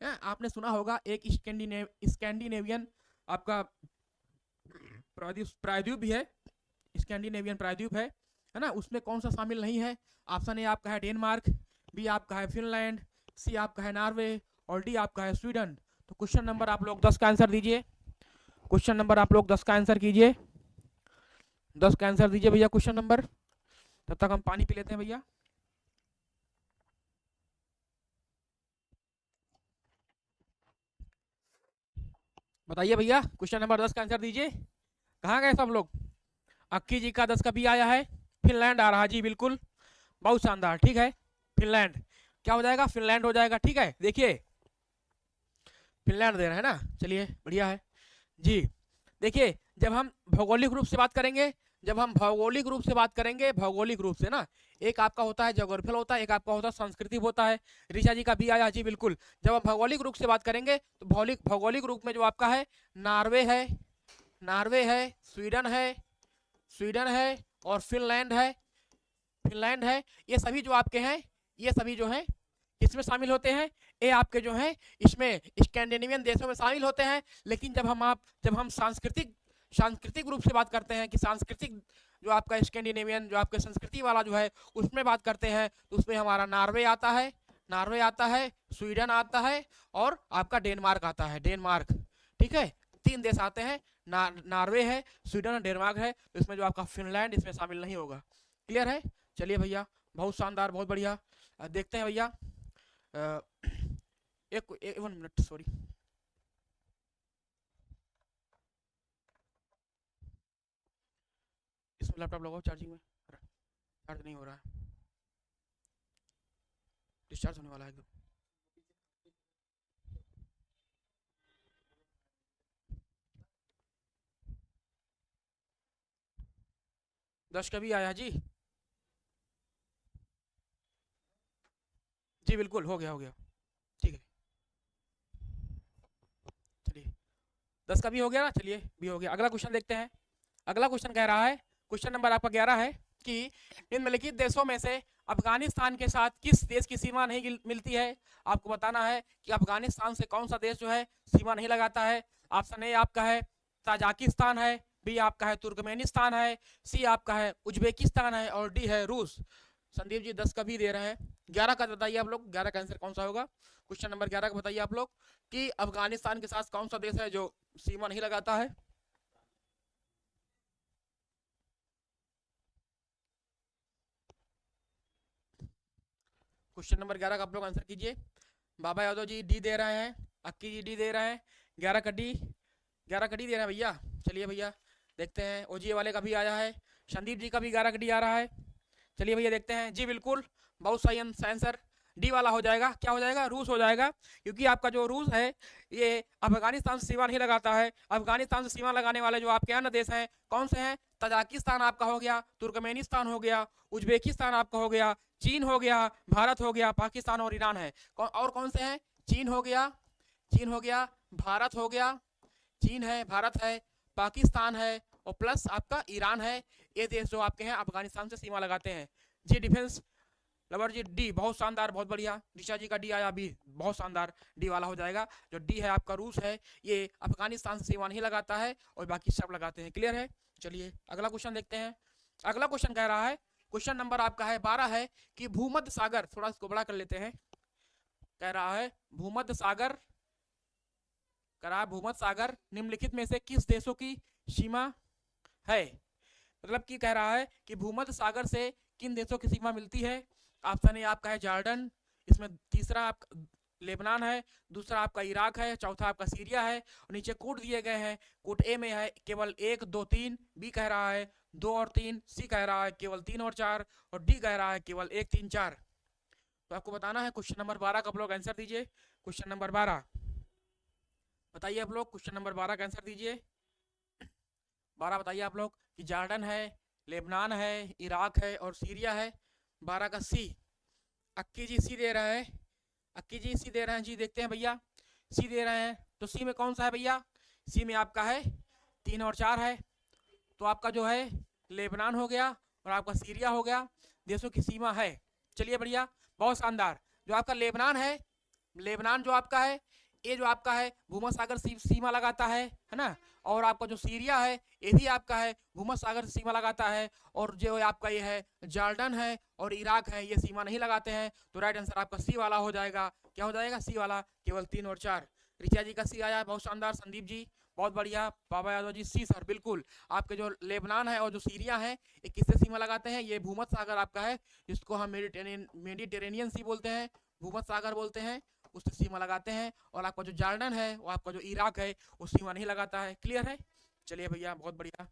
आपने सुना होगा एक स्कैंडिनेवियन आपका प्रायद्वीप भी है, स्कैंडिनेवियन प्रायद्वीप है ना, उसमें कौन सा शामिल नहीं है? ऑप्शन ए आपका है डेनमार्क, बी आपका है फिनलैंड, सी आपका है नॉर्वे और डी आपका है स्वीडन। तो क्वेश्चन नंबर आप लोग 10 का आंसर दीजिए। क्वेश्चन नंबर आप लोग 10 का आंसर कीजिए, 10 का आंसर दीजिए भैया क्वेश्चन नंबर। तब तक हम पानी पी लेते हैं भैया। बताइए भैया, क्वेश्चन नंबर 10 का आंसर दीजिए। कहाँ गए सब लोग? अक्की जी का 10 का बी आया है, फिनलैंड आ रहा जी बिल्कुल, बहुत शानदार, ठीक है। फिनलैंड क्या हो जाएगा? फिनलैंड हो जाएगा, ठीक है। देखिए फिनलैंड दे रहे हैं ना, चलिए बढ़िया है जी। देखिए जब हम भौगोलिक रूप से बात करेंगे, जब हम भौगोलिक रूप से बात करेंगे, भौगोलिक रूप से ना, एक आपका होता है जोग्राफिकल होता है, एक आपका होता है सांस्कृतिक होता है। ऋषा जी का भी आया जी बिल्कुल। जब हम भौगोलिक रूप से बात करेंगे तो भौगोलिक रूप में जो आपका है नॉर्वे है, नॉर्वे है, स्वीडन है और फिनलैंड है। ये सभी जो आपके हैं, ये सभी जो हैं इसमें शामिल होते हैं। ये आपके जो हैं इसमें स्कैंडिनेवियन देशों में शामिल होते हैं। लेकिन जब हम सांस्कृतिक रूप से बात करते हैं कि सांस्कृतिक जो आपका स्कैंडिनेवियन जो आपके संस्कृति वाला जो है उसमें बात करते हैं, तो उसमें हमारा नॉर्वे आता है, स्वीडन आता है और आपका डेनमार्क आता है, डेनमार्क, ठीक है। 3 देश आते हैं, नॉर्वे है, स्वीडन और डेनमार्क है। तो इसमें जो आपका फिनलैंड इसमें शामिल नहीं होगा। क्लियर है? चलिए भैया, बहुत शानदार, बहुत बढ़िया। देखते हैं भैया, एक 1 मिनट, सॉरी। इसमें लैपटॉप लगाओ, चार्जिंग में, चार्ज नहीं हो रहा है, डिस्चार्ज होने वाला है एकदम। दस का भी आया जी, जी बिल्कुल हो गया, ठीक है। चलिए 10 का भी हो गया ना, चलिए भी हो गया। अगला क्वेश्चन देखते हैं। अगला क्वेश्चन कह रहा है, क्वेश्चन नंबर आपका 11 है कि निम्नलिखित देशों में से अफगानिस्तान के साथ किस देश की सीमा नहीं मिलती है? आपको बताना है कि अफगानिस्तान से कौन सा देश जो है सीमा नहीं लगाता है। ऑप्शन ए आपका है ताजिकिस्तान है, बी आपका है तुर्कमेनिस्तान है, सी आपका है उज्बेकिस्तान है और डी है रूस। संदीप जी 10 का भी दे रहे हैं। 11 का बताइए आप लोग, 11 का आंसर कौन सा होगा? क्वेश्चन नंबर 11 का बताइए आप लोग कि अफगानिस्तान के साथ कौन सा देश है जो सीमा नहीं लगाता है? क्वेश्चन नंबर 11 का आप लोग आंसर कीजिए। बाबा यादव जी डी दे रहे हैं, अक्की जी डी दे रहे हैं, 11 का डी, 11 का डी दे रहे हैं भैया। चलिए भैया देखते हैं, ओजीए वाले का भी आया है, संदीप जी का भी 11 का डी आ रहा है। चलिए भैया देखते हैं, जी बिल्कुल बहुत सही आंसर, डी वाला हो जाएगा। क्या हो जाएगा? रूस हो जाएगा, क्योंकि आपका जो रूस है ये अफगानिस्तान से सीमा नहीं लगाता है। अफगानिस्तान से सीमा लगाने वाले जो आपके अन्य देश हैं कौन से हैं? तजाकिस्तान आपका हो गया, तुर्कमेनिस्तान हो गया, उज्बेकिस्तान आपका हो गया, चीन हो गया, भारत हो गया, पाकिस्तान और ईरान है। और कौन से हैं? चीन हो गया, चीन हो गया, भारत हो गया, चीन है, भारत है, पाकिस्तान है और प्लस आपका ईरान है। ये देश जो आपके हैं अफगानिस्तान से सीमा लगाते हैं। जी डिफेंस लवर जी डी, बहुत शानदार, बहुत बढ़िया। ऋषा जी का डी आया अभी, बहुत शानदार, डी वाला हो जाएगा। जो डी है आपका रूस है, ये अफगानिस्तान से सीमा नहीं लगाता है और बाकी सब लगाते हैं। क्लियर है? चलिए अगला क्वेश्चन देखते हैं। अगला क्वेश्चन कह रहा है, क्वेश्चन नंबर आपका है 12 है कि भूमध्य सागर, थोड़ा इसको बड़ा कर लेते हैं, कह रहा है भूमध्य सागर, कह रहा है भूमध्य सागर निम्नलिखित में से किस देशों की सीमा है? मतलब कि कह रहा है कि भूमध्य सागर से किन देशों की सीमा मिलती है? ऑप्शन ए आपका है जॉर्डन, इसमें तीसरा आपका लेबनान है, दूसरा आपका इराक है, चौथा आपका सीरिया है और नीचे कोड दिए गए हैं। कोड ए में है केवल 1, 2, 3, बी कह रहा है 2 और 3, सी कह रहा है केवल 3 और 4 और डी कह रहा है केवल 1, 3, 4। तो आपको बताना है। क्वेश्चन नंबर 12 का आप लोग आंसर दीजिए। क्वेश्चन नंबर 12 बताइए आप लोग, क्वेश्चन नंबर 12 का आंसर दीजिए। 12 बताइए आप लोग कि जॉर्डन है, लेबनान है, इराक है और सीरिया है। 12 का सी, अक्की जी सी दे रहे हैं, अक्की जी सी दे रहे हैं जी। देखते हैं भैया, सी दे रहे हैं तो सी में कौन सा है भैया? सी में आपका है 3 और 4 है, तो आपका जो है लेबनान हो गया और आपका सीरिया हो गया, देशों की सीमा है। चलिए बढ़िया, बहुत शानदार। जो आपका लेबनान है, लेबनान जो आपका है, ये जो आपका है भूमध्य सागर से सीमा लगाता है ना। और आपका जो सीरिया है ये भी आपका है भूमध्य सागर से सीमा लगाता है। और जो आपका ये है जॉर्डन है और इराक है, ये सीमा नहीं लगाते हैं। तो राइट आंसर आपका सी वाला हो जाएगा। क्या हो जाएगा? सी वाला, केवल 3 और 4। ऋचा जी का सी आया, बहुत शानदार। संदीप जी बहुत बढ़िया। बाबा यादव जी सी सर, बिल्कुल। आपके जो लेबनान है और जो सीरिया है ये किससे सीमा लगाते हैं? ये भूमध्य सागर आपका है, जिसको हम मेडिटेरेनियन सी बोलते हैं, भूमध्य सागर बोलते हैं, उससे सीमा लगाते हैं। और आपका जो जॉर्डन है वो आपका जो इराक है वो सीमा नहीं लगाता है। क्लियर है? चलिए भैया बहुत बढ़िया,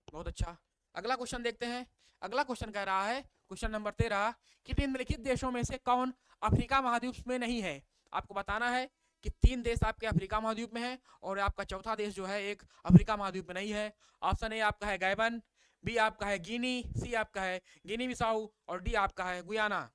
बहुत अच्छा। अगला क्वेश्चन देखते हैं। अगला क्वेश्चन कह रहा है, क्वेश्चन नंबर 13 कि निम्नलिखित देशों में से कौन अफ्रीका महाद्वीप में नहीं है? आपको बताना है कि 3 देश आपके अफ्रीका महाद्वीप में है और आपका चौथा देश जो है एक अफ्रीका महाद्वीप में नहीं है। ऑप्शन ए आपका है गैबन, बी आपका है गिनी, सी आपका है गिनी बिसाऊ और डी आपका है गुयाना।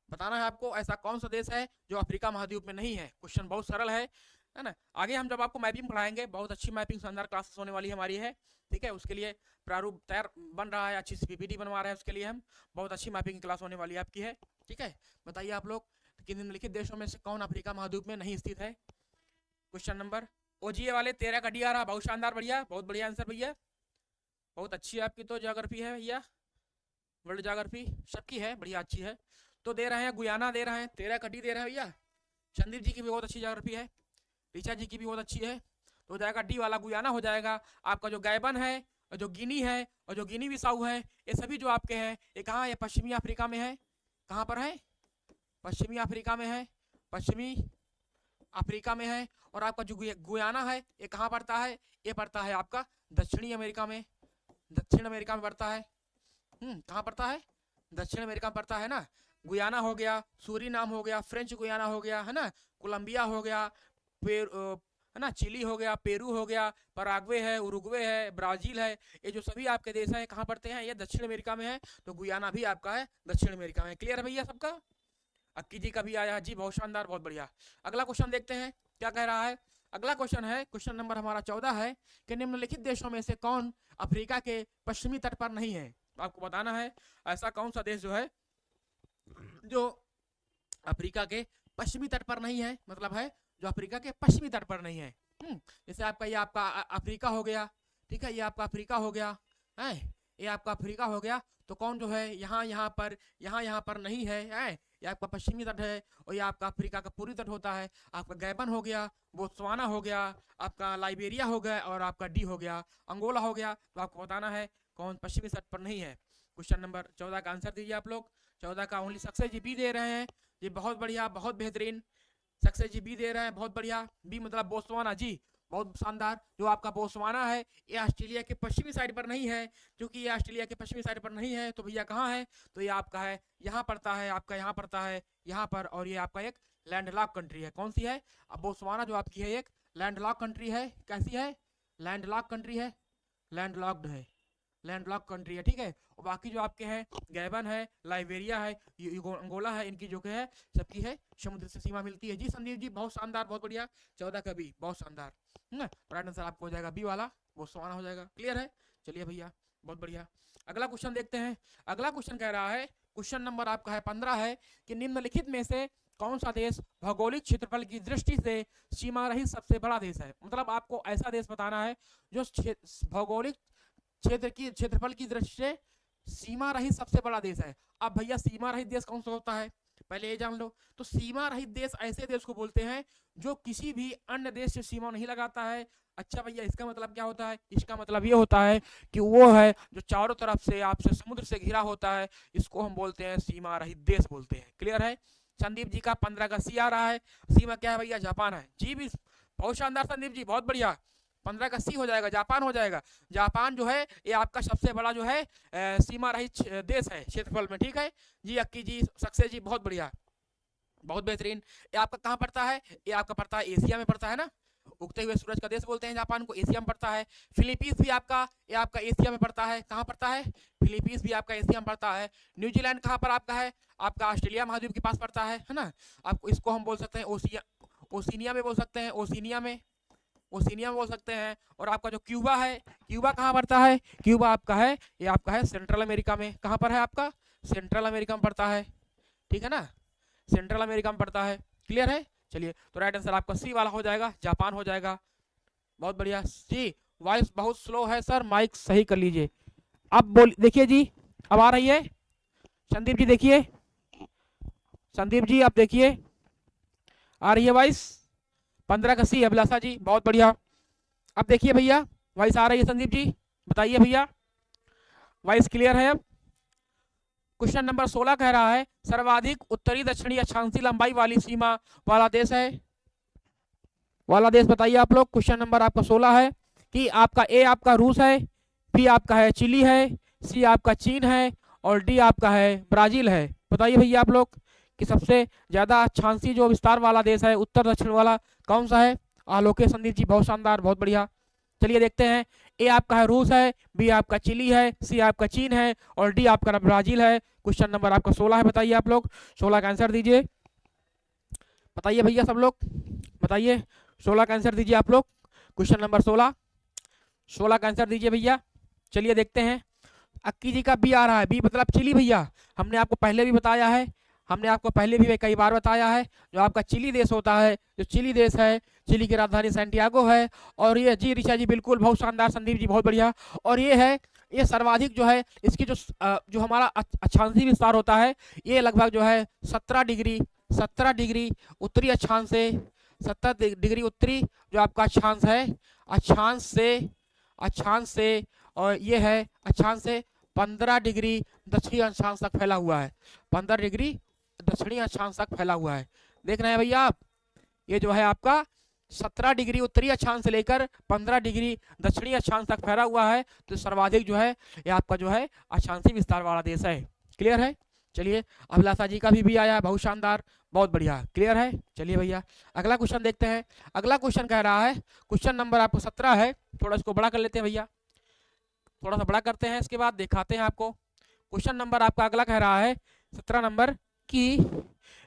बताना है आपको ऐसा कौन सा देश है जो अफ्रीका महाद्वीप में नहीं है। क्वेश्चन बहुत सरल है ना। आगे हम जब आपको मैपिंग पढ़ाएंगे, बहुत अच्छी मैपिंग शानदार क्लासेस होने वाली हमारी है, ठीक है। उसके लिए प्रारूप तैयार बन रहा है, अच्छी सी पीपीटी बनवा रहे हैं, उसके लिए हम बहुत अच्छी मैपिंग की क्लास होने वाली है आपकी है, ठीक है। बताइए आप लोग कि निम्नलिखित देशों में से कौन अफ्रीका महाद्वीप में नहीं स्थित है? क्वेश्चन नंबर ओजीए वाले 13 का डी आ रहा, बहुत शानदार, बढ़िया, बहुत बढ़िया आंसर भैया, बहुत अच्छी आपकी तो ज्योग्राफी है भैया, वर्ल्ड ज्योग्राफी सबकी है, बढ़िया अच्छी है। तो दे रहे हैं गुयाना, दे रहे हैं 13 का डी दे रहे हैं भैया। संदीप जी की भी बहुत अच्छी ज्योग्राफी है, ऋचा जी की भी बहुत अच्छी है, तो हो जाएगा डी वाला गुयाना हो जाएगा। आपका जो गैबन है और जो गिनी है और जो गिनी बिसाऊ है, ये सभी जो आपके हैं ये कहाँ है? पश्चिमी अफ्रीका में है। कहाँ पर है? पश्चिमी अफ्रीका में है, पश्चिमी अफ्रीका में है। और आपका जो गुयाना है ये कहाँ पड़ता है? ये पड़ता है आपका दक्षिणी अमेरिका में, दक्षिण अमेरिका में पड़ता है। कहाँ पड़ता है? दक्षिण अमेरिका में पड़ता है ना। गुयाना हो गया, सूरीनाम हो गया, फ्रेंच गुयाना हो गया, है ना, कोलंबिया हो गया, है ना, चिली हो गया, पेरू हो गया, पराग्वे है, उरुग्वे है, ब्राजील है, ये जो सभी आपके देश है कहाँ पड़ते हैं? ये दक्षिण अमेरिका में है। तो गुयाना भी आपका है दक्षिण अमेरिका में। क्लियर है भैया सबका? अक्की जी का भी आया जी, बहुत शानदार, बहुत बढ़िया। अगला क्वेश्चन देखते हैं क्या कह रहा है। अगला क्वेश्चन है, क्वेश्चन नंबर हमारा 14 है कि निम्नलिखित देशों में से कौन अफ्रीका के पश्चिमी तट पर नहीं है? आपको बताना है ऐसा कौन सा देश जो है जो अफ्रीका के पश्चिमी तट पर नहीं है, मतलब है जो अफ्रीका के पश्चिमी तट पर नहीं है। जैसे आपका ये आपका अफ्रीका हो गया, ठीक है, ये आपका अफ्रीका हो गया है, ये आपका अफ्रीका हो गया। तो कौन जो है यहाँ पर नहीं है, ये आपका पश्चिमी तट है, और ये आपका अफ्रीका का पूर्वी तट होता है। आपका गैबन हो गया, बोत्सवाना हो गया, आपका लाइबेरिया हो गया, और आपका डी हो गया, अंगोला हो गया। तो आपको बताना है कौन पश्चिमी तट पर नहीं है। क्वेश्चन नंबर 14 का आंसर दीजिए आप लोग। 14 का ओनली सक्सेस जी बी दे रहे हैं, ये बहुत बढ़िया, बहुत बेहतरीन। सक्सेस जी बी दे रहे हैं, बहुत बढ़िया। बी मतलब बोत्सवाना जी, बहुत शानदार। जो आपका बोत्सवाना है ये ऑस्ट्रेलिया के पश्चिमी साइड पर नहीं है, क्योंकि ये ऑस्ट्रेलिया के पश्चिमी साइड पर नहीं है। तो भैया कहाँ है, तो ये आपका है यहाँ पड़ता है, आपका यहाँ पड़ता है, यहाँ पर। और ये आपका एक लैंडलॉक कंट्री है। कौन सी है, अब बोत्सवाना जो आपकी है एक लैंडलॉक कंट्री है। कैसी है, लैंडलॉक कंट्री है, लैंडलॉक्ड है, लैंडलॉक कंट्री है, ठीक है। और बाकी जो आपके हैं गैबन है, लाइबेरिया है, अंगोला है, इनकी जो है सबकी है समुद्र से सीमा मिलती है। जी संदीप जी बहुत शानदार, बहुत बढ़िया। 14 का बी, बहुत शानदार। तो राइट आंसर आपको हो जाएगा बी वाला, वो सवाना हो जाएगा। क्लियर है, चलिए भैया बहुत बढ़िया। अगला क्वेश्चन देखते हैं। अगला क्वेश्चन कह रहा है, क्वेश्चन नंबर आपका है 15 है कि निम्नलिखित में से कौन सा देश भौगोलिक क्षेत्रफल की दृष्टि से सीमा रहित सबसे बड़ा देश है। मतलब आपको ऐसा देश बताना है जो भौगोलिक क्षेत्रफल की दृष्टि से सीमा रहित सबसे बड़ा देश है। अब भैया सीमा रहित देश कौन सा होता है, पहले ये जान लो। तो सीमा रहित देश ऐसे देश को बोलते हैं जो किसी भी अन्य देश से सीमा नहीं लगाता है। अच्छा भैया इसका मतलब क्या होता है, इसका मतलब ये होता है कि वो है जो चारों तरफ से आपसे समुद्र से घिरा होता है, इसको हम बोलते हैं सीमा रहित देश बोलते हैं। क्लियर है। संदीप जी का 15 का सी आ रहा है। सीमा क्या है भैया, जापान है। जी भी बहुत शानदार संदीप जी, बहुत बढ़िया। 15 का सी हो जाएगा, जापान हो जाएगा। जापान जो है ये आपका सबसे बड़ा जो है सीमा रहित देश है क्षेत्रफल में, ठीक है जी। अक्की जी, सक्सेस जी, बहुत बढ़िया, बहुत बेहतरीन। ये आपका कहाँ पड़ता है, ये आपका पड़ता है एशिया में पड़ता है ना, उगते हुए सूरज का देश बोलते हैं जापान को, एशिया में पड़ता है। फिलीपींस भी आपका, ये आपका एशिया में पड़ता है। कहाँ पड़ता है, फिलीपींस भी आपका एशिया में पड़ता है। न्यूजीलैंड कहाँ पर आपका है, आपका ऑस्ट्रेलिया महाद्वीप के पास पड़ता है ना। आपको इसको हम बोल सकते हैं ओशिनिया में बोल सकते हैं, ओशिनिया में बोल सकते हैं। और आपका जो क्यूबा है, क्यूबा कहाँ पड़ता है, क्यूबा आपका है, ये आपका है सेंट्रल अमेरिका में। कहाँ पर है आपका, सेंट्रल अमेरिका में पड़ता है, ठीक है ना, सेंट्रल अमेरिका में पड़ता है। क्लियर है, चलिए तो राइट आंसर आपका सी वाला हो जाएगा, जापान हो जाएगा। बहुत बढ़िया जी। वॉइस बहुत स्लो है सर, माइक सही कर लीजिए। अब बोल देखिए जी, अब आ रही है। संदीप जी देखिए, संदीप जी आप देखिए, आ रही है वॉइस। 15 का सी, अभिलाषा जी बहुत बढ़िया। अब देखिए भैया वॉइस आ रही है, संदीप जी बताइए भैया, वॉइस क्लियर है। अब क्वेश्चन नंबर 16 कह रहा है सर्वाधिक उत्तरी दक्षिणी अक्षांशीय लंबाई वाली सीमा वाला देश है, वाला देश बताइए आप लोग। क्वेश्चन नंबर आपका 16 है कि आपका ए आपका रूस है, बी आपका है चिली है, सी आपका चीन है, और डी आपका है ब्राजील है। बताइए भैया आप लोग कि सबसे ज्यादा अक्षांशीय जो विस्तार वाला देश है उत्तर दक्षिण वाला कौन सा है। आलोके संदीप जी बहुत शानदार, बहुत बढ़िया। चलिए देखते हैं, ए आपका है रूस है, बी आपका चिली है, सी आपका चीन है, और डी आपका ब्राजील है। क्वेश्चन नंबर आपका 16 है, बताइए आप लोग 16 का आंसर दीजिए। बताइए भैया सब लोग बताइए, 16 का आंसर दीजिए आप लोग। क्वेश्चन नंबर 16 का आंसर दीजिए भैया। चलिए देखते हैं, अक्की जी का बी आ रहा है, बी मतलब चिली भैया। हमने आपको पहले भी बताया है, हमने आपको पहले भी कई बार बताया है, जो आपका चिली देश होता है, जो चिली देश है, चिली की राजधानी सैंटियागो है। और ये जी ऋषा जी बिल्कुल बहुत शानदार, संदीप जी बहुत बढ़िया। और ये है, ये सर्वाधिक जो है इसकी जो हमारा अक्षांशीय विस्तार होता है, ये लगभग जो है 17 डिग्री उत्तरी अक्षांश से, 17 डिग्री उत्तरी जो आपका अक्षांश है, अक्षांश से और ये है अक्षांश से 15 डिग्री दक्षिणी अक्षांश तक फैला हुआ है, 15 डिग्री दक्षिणी अक्षांश तक फैला हुआ है। देख रहे हैं भैया आप, ये जो है आपका 17 डिग्री उत्तरी अक्षांश से लेकर 15 डिग्री दक्षिणी अक्षांश तक फैला हुआ है। तो सर्वाधिक जो है ये आपका जो है अक्षांशीय विस्तार वाला देश है। क्लियर है, चलिए अभिलाषा जी का भी आया है, बहुत शानदार, बहुत बढ़िया। क्लियर है, चलिए भैया अगला क्वेश्चन देखते हैं। अगला क्वेश्चन कह रहा है, क्वेश्चन नंबर आपको 17 है, थोड़ा इसको बड़ा कर लेते हैं भैया, थोड़ा सा बड़ा करते हैं, इसके बाद दिखाते हैं आपको। क्वेश्चन नंबर आपका अगला कह रहा है 17 नंबर कि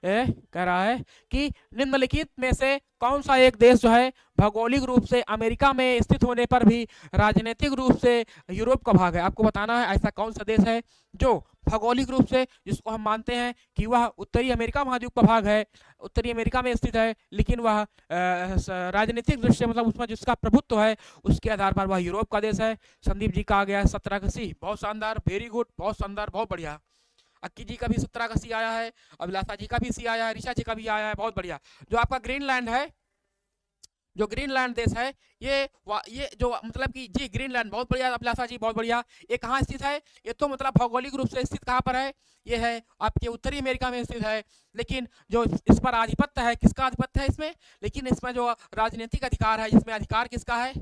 कह रहा है कि निम्नलिखित में से कौन सा एक देश जो है भौगोलिक रूप से अमेरिका में स्थित होने पर भी राजनीतिक रूप से यूरोप का भाग है। आपको बताना है ऐसा कौन सा देश है जो भौगोलिक रूप से, जिसको हम मानते हैं कि वह उत्तरी अमेरिका महाद्वीप का भाग है, उत्तरी अमेरिका में स्थित है, लेकिन वह राजनीतिक दृष्टि से मतलब उसमें जिसका प्रभुत्व है उसके आधार पर वह यूरोप का देश है। संदीप जी का आ गया 17 का सी, बहुत शानदार, वेरी गुड, बहुत शानदार, बहुत बढ़िया। अक्की जी का भी 17 का सी आया है, अभिलाषा जी का भी सी आया है, ऋषा जी का भी आया है, बहुत बढ़िया। जो आपका ग्रीनलैंड है, जो ग्रीनलैंड देश है, ये जो मतलब कि जी ग्रीनलैंड, बहुत बढ़िया अभिलाषा जी, बहुत बढ़िया। ये कहाँ स्थित है? ये तो मतलब भौगोलिक रूप से स्थित कहाँ पर है? ये है आपके उत्तरी अमेरिका में स्थित है, लेकिन जो इस पर आधिपत्य है, किसका आधिपत्य है इसमें? लेकिन इसमें जो राजनीतिक अधिकार है, इसमें अधिकार किसका है?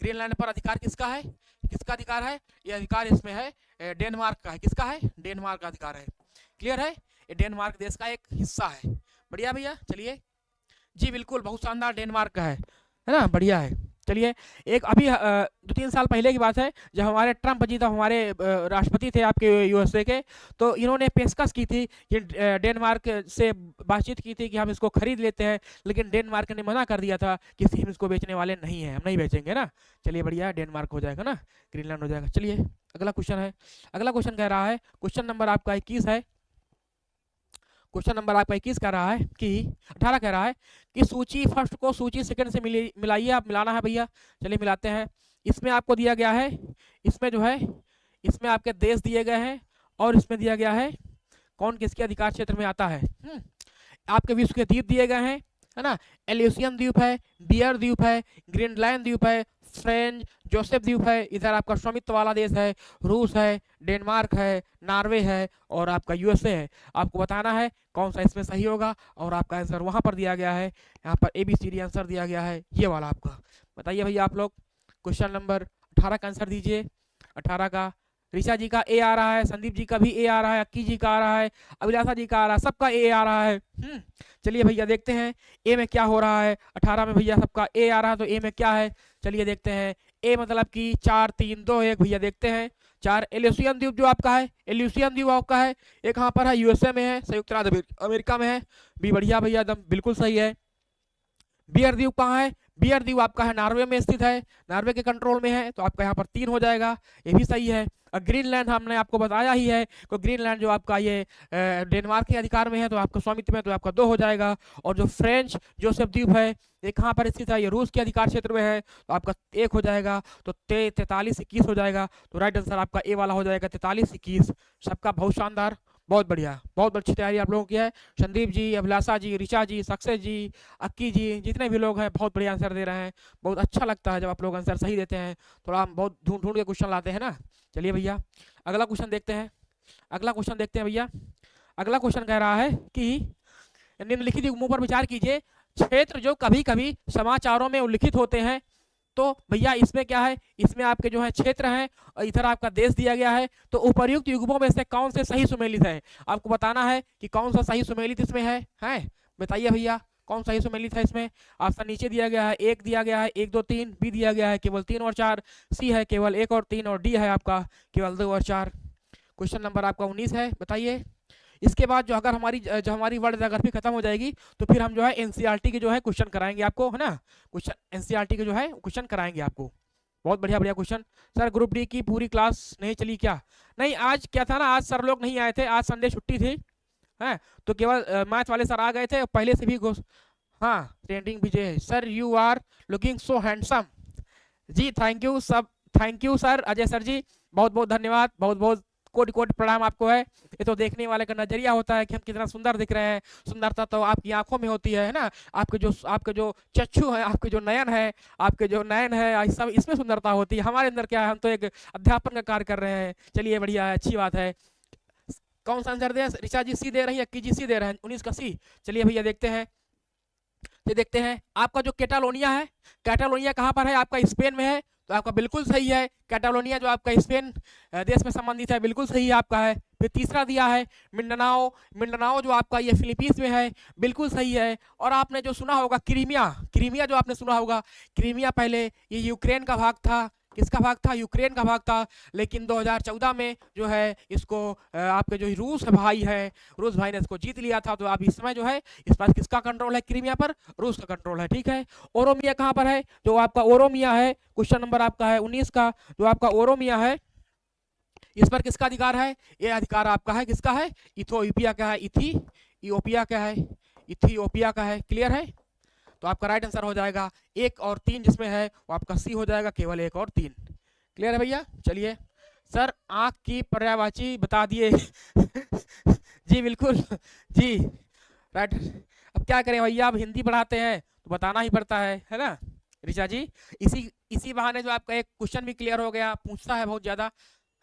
ग्रीनलैंड पर अधिकार किसका है? किसका अधिकार है? ये अधिकार इसमें है डेनमार्क का है। किसका है? डेनमार्क का अधिकार है। क्लियर है? ये डेनमार्क देश का एक हिस्सा है। बढ़िया भैया, चलिए जी, बिल्कुल बहुत शानदार, डेनमार्क का है ना, बढ़िया है। चलिए, एक अभी 2-3 साल पहले की बात है, जब हमारे ट्रम्प जी तब हमारे राष्ट्रपति थे आपके यूएसए के, तो इन्होंने पेशकश की थी कि डेनमार्क से बातचीत की थी कि हम इसको खरीद लेते हैं, लेकिन डेनमार्क ने मना कर दिया था कि हम इसको बेचने वाले नहीं हैं, हम नहीं बेचेंगे ना। चलिए बढ़िया, डेनमार्क हो जाएगा ना, ग्रीनलैंड हो जाएगा। चलिए अगला क्वेश्चन है, अगला क्वेश्चन कह रहा है, क्वेश्चन नंबर आपका 21 है, क्वेश्चन नंबर आपका 21 कह रहा है कि 18 कह रहा है कि सूची फर्स्ट को सूची सेकंड से मिलाइए। आप मिलाना है भैया, चलिए मिलाते हैं। इसमें आपको दिया गया है, इसमें जो है इसमें आपके देश दिए गए हैं और इसमें दिया गया है कौन किसके अधिकार क्षेत्र में आता है। आपके विश्व के द्वीप दिए गए हैं, है ना। एल्यूसियन द्वीप है, बियर द्वीप है, ग्रीनलैंड द्वीप है, फ्रेंच जोसेफ द्वीप है, इधर आपका स्वामित्व वाला देश है, रूस है, डेनमार्क है, नॉर्वे है और आपका यूएसए है। आपको बताना है कौन सा इसमें सही होगा और आपका आंसर वहां पर दिया गया है, यहाँ पर ABCD आंसर दिया गया है, ये वाला आपका। बताइए भैया आप लोग, क्वेश्चन नंबर 18 का आंसर दीजिए। 18 का ऋषा जी का ए आ रहा है, संदीप जी का भी ए आ रहा है, अक्की जी का आ रहा है, अभिलाषा जी का आ रहा है, सबका ए आ रहा है। चलिए भैया देखते हैं ए में क्या हो रहा है। 18 में भैया सबका ए आ रहा है, तो ए में क्या है चलिए देखते हैं। ए मतलब कि 4 3 2 1 भैया देखते हैं। 4 एल्यूसियन द्वीप जो आपका है, एल्यूसियन द्वीप आपका है, एक कहाँ पर है? यूएसए में है, संयुक्त राज्य अमेरिका में है। बी बढ़िया भैया, एकदम बिल्कुल सही है। बियर द्वीप कहाँ है? बियर द्वीप आपका है नॉर्वे में स्थित है, नॉर्वे के कंट्रोल में है, तो आपका यहाँ पर 3 हो जाएगा, ये भी सही है। और ग्रीनलैंड हमने आपको बताया ही है, तो ग्रीनलैंड जो आपका ये डेनमार्क के अधिकार में है, तो आपका स्वामित्व में, तो आपका 2 हो जाएगा। और जो फ्रेंच जोसेफ द्वीप है, ये कहाँ पर स्थित है? ये रूस के अधिकार क्षेत्र में है, तो आपका 1 हो जाएगा, तो 43 21 हो जाएगा। तो राइट आंसर आपका ए वाला हो जाएगा, 43 21। सबका बहुत शानदार, बहुत बढ़िया, बहुत अच्छी तैयारी आप लोगों की है। संदीप जी, अभिलाषा जी, ऋचा जी, सक्सेस जी, अक्की जी, जितने भी लोग हैं बहुत बढ़िया आंसर दे रहे हैं। बहुत अच्छा लगता है जब आप लोग आंसर सही देते हैं, थोड़ा हम बहुत ढूंढ ढूंढ के क्वेश्चन लाते हैं ना। चलिए भैया अगला क्वेश्चन देखते हैं, अगला क्वेश्चन देखते हैं भैया। अगला क्वेश्चन कह रहा है कि निम्नलिखित युग्मों पर विचार कीजिए, क्षेत्र जो कभी कभी समाचारों में उल्लिखित होते हैं। तो भैया इसमें क्या है? इसमें आपके जो है क्षेत्र हैं और इधर आपका देश दिया गया है, तो उपर्युक्त युग्मों में से कौन से सही सुमेलित है? आपको बताना है कि कौन सा सही सुमेलित इसमें है, बताइए भैया कौन सही सुमेलित है इसमें। ऑप्शन नीचे दिया गया है, 1 दिया गया है, 1 2 3, बी दिया गया है केवल 3 और 4, सी है केवल 1 और 3 और डी है आपका केवल 2 और 4। क्वेश्चन नंबर आपका 19 है, बताइए। इसके बाद जो अगर हमारी वर्ल्ड ज्योग्राफी खत्म हो जाएगी, तो फिर हम जो है एनसीईआरटी के जो है क्वेश्चन कराएंगे आपको, है ना। क्वेश्चन एनसीईआरटी के जो है क्वेश्चन कराएंगे आपको, बहुत बढ़िया बढ़िया क्वेश्चन। सर ग्रुप डी की पूरी क्लास नहीं चली क्या? नहीं, आज क्या था ना, आज सर लोग नहीं आए थे, आज संडे छुट्टी थी, है, तो केवल मैथ वाले सर आ गए थे, पहले से भी हाँ trending Vijay sir, you are looking so handsome ji, thank you सब, thank you sir, Ajay sir ji, बहुत बहुत धन्यवाद, बहुत बहुत कोटि कोटि प्रणाम आपको है। ये तो देखने वाले का नजरिया होता है कि हम कितना सुंदर दिख रहे हैं, सुंदरता तो आपकी आंखों में होती है ना। आपके जो चक्षु है, आपके जो नयन है, आपके जो नयन है, सब इसमें सुंदरता होती है। हमारे अंदर क्या है, हम तो एक अध्यापन का कार्य कर रहे हैं। चलिए बढ़िया है, अच्छी बात है। कौन सा आंसर दे? ऋचा जी सी दे रही है, अक्की जी सी दे रहे हैं, 19 का सी। चलिए भैया देखते हैं, ये देखते हैं आपका जो कैटालोनिया है, कैटालोनिया कहाँ पर है? आपका स्पेन में है, तो आपका बिल्कुल सही है। कैटालोनिया जो आपका स्पेन देश में संबंधित है, बिल्कुल सही आपका है। फिर तीसरा दिया है मिंडनाओ, मिंडनाओ जो आपका ये फिलीपींस में है, बिल्कुल सही है। और आपने जो सुना होगा क्रीमिया, क्रीमिया जो आपने सुना होगा, क्रीमिया पहले ये यूक्रेन का भाग था, किसका भाग था? यूक्रेन का भाग था। लेकिन 2014 में जो है इसको आपके जो रूस भाई है, रूस भाई ने इसको जीत लिया था। तो अब इस समय जो है इस पर किसका कंट्रोल है? क्रीमिया पर रूस का कंट्रोल है। ठीक है, ओरोमिया कहाँ पर है? जो आपका ओरोमिया है, क्वेश्चन नंबर आपका है 19 का, जो आपका ओरोमिया है इस पर किसका अधिकार है? ये अधिकार आपका है, किसका है? इथियोपिया का है। इथियोपिया का है, इथियोपिया का है। क्लियर है? तो आपका राइट आंसर हो जाएगा 1 और 3, जिसमें है वो आपका सी हो जाएगा, केवल 1 और 3। क्लियर है भैया? चलिए सर, आंख की पर्यायवाची बता दिए। जी बिल्कुल जी, राइट। अब क्या करें भैया, अब हिंदी पढ़ाते हैं तो बताना ही पड़ता है ना ऋचा जी। इसी बहाने जो आपका एक क्वेश्चन भी क्लियर हो गया, पूछता है बहुत ज्यादा,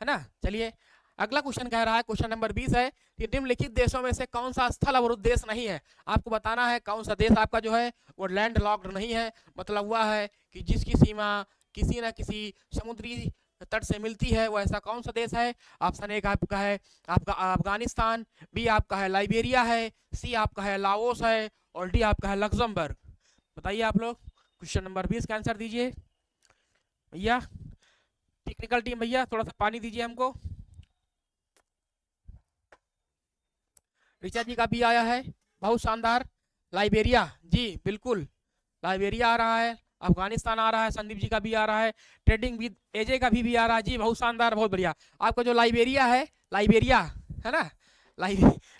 है ना। चलिए अगला क्वेश्चन कह रहा है, क्वेश्चन नंबर 20 है कि निम्नलिखित देशों में से कौन सा स्थल अवरुद्ध देश नहीं है? आपको बताना है कौन सा देश आपका जो है वो लैंड लॉक्ड नहीं है। मतलब हुआ है कि जिसकी सीमा किसी न किसी समुद्री तट से मिलती है, वो ऐसा कौन सा देश है? ऑप्शन 1 आपका है आपका अफगानिस्तान, बी आपका है लाइबेरिया है, सी आपका है लाओस है, और डी आपका है लग्जमबर्ग। बताइए आप लोग, क्वेश्चन नंबर 20 का आंसर दीजिए भैया। टेक्निकल टीम भैया थोड़ा सा पानी दीजिए हमको। ऋचा जी का भी आया है, बहुत शानदार। लाइबेरिया, जी बिल्कुल लाइबेरिया आ रहा है, अफगानिस्तान आ रहा है, संदीप जी का भी आ रहा है, ट्रेडिंग विद एजे का भी आ रहा है। जी बहुत शानदार, बहुत बढ़िया। आपका जो लाइबेरिया है ना,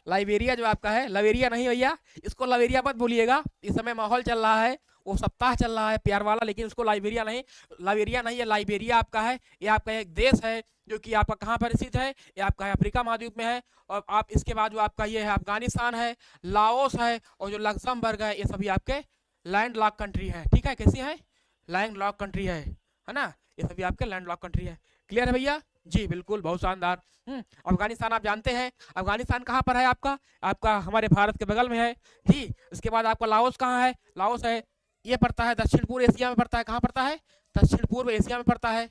लाइबेरिया जो आपका है, लवेरिया नहीं भैया, इसको लवेरिया मत भूलिएगा। इस समय माहौल चल रहा है, वो सप्ताह चल रहा है प्यार वाला, लेकिन उसको लाइबेरिया नहीं है, लाइबेरिया आपका है। ये आपका एक देश है जो कि आपका कहाँ पर स्थित है? ये आपका अफ्रीका महाद्वीप में है। और आप इसके बाद जो आपका ये है अफगानिस्तान है, लाओस है, और जो लक्समबर्ग है, ये सभी आपके लैंड लॉक कंट्री है। ठीक है, कैसी है? लैंड लॉक कंट्री है ना, ये सभी आपके लैंड लॉक कंट्री है। क्लियर है भैया? जी बिल्कुल, बहुत शानदार। अफगानिस्तान आप जानते हैं, अफगानिस्तान कहाँ पर है आपका? आपका हमारे भारत के बगल में है जी। उसके बाद आपका लाओस कहाँ है? लाओस है, ये पड़ता है दक्षिण पूर्व एशिया में पड़ता है। कहाँ पड़ता है? दक्षिण पूर्व एशिया में पड़ता है,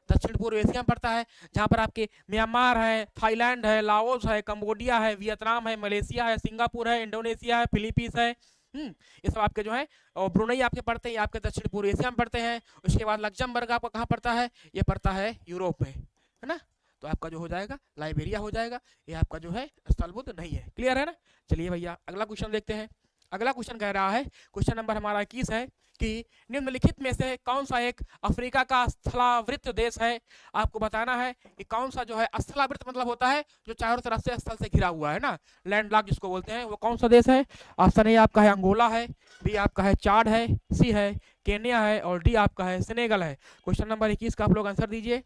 दक्षिण पूर्व एशिया में पड़ता है, जहाँ पर आपके म्यांमार है, थाईलैंड है, लाओस है, कंबोडिया है, वियतनाम है, मलेशिया है, सिंगापुर है, इंडोनेशिया है, फिलीपींस है। ये सब आपके जो है, और ब्रुनई आपके पड़ते हैं, आपके दक्षिण पूर्व एशिया में पड़ते हैं। उसके बाद लग्जमबर्ग आपका कहाँ पड़ता है? ये पड़ता है यूरोप में, है ना। तो आपका जो हो जाएगा लाइबेरिया हो जाएगा, ये आपका जो है स्थलबुद्ध नहीं है। क्लियर है ना? चलिए भैया अगला क्वेश्चन देखते हैं। अगला क्वेश्चन कह रहा है, क्वेश्चन नंबर हमारा 21 है कि निम्नलिखित में से कौन सा एक अफ्रीका का स्थलावृत देश है? आपको बताना है कि कौन सा जो है स्थलावृत, मतलब होता है जो चारों तरफ से स्थल से घिरा हुआ है ना, लैंडलॉक जिसको बोलते हैं, वो कौन सा देश है? ऑप्शन ए आपका है अंगोला है, बी आपका है चाड है, सी है केन्या है, और डी आपका है सेनेगल है। क्वेश्चन नंबर 21 का आप लोग आंसर दीजिए।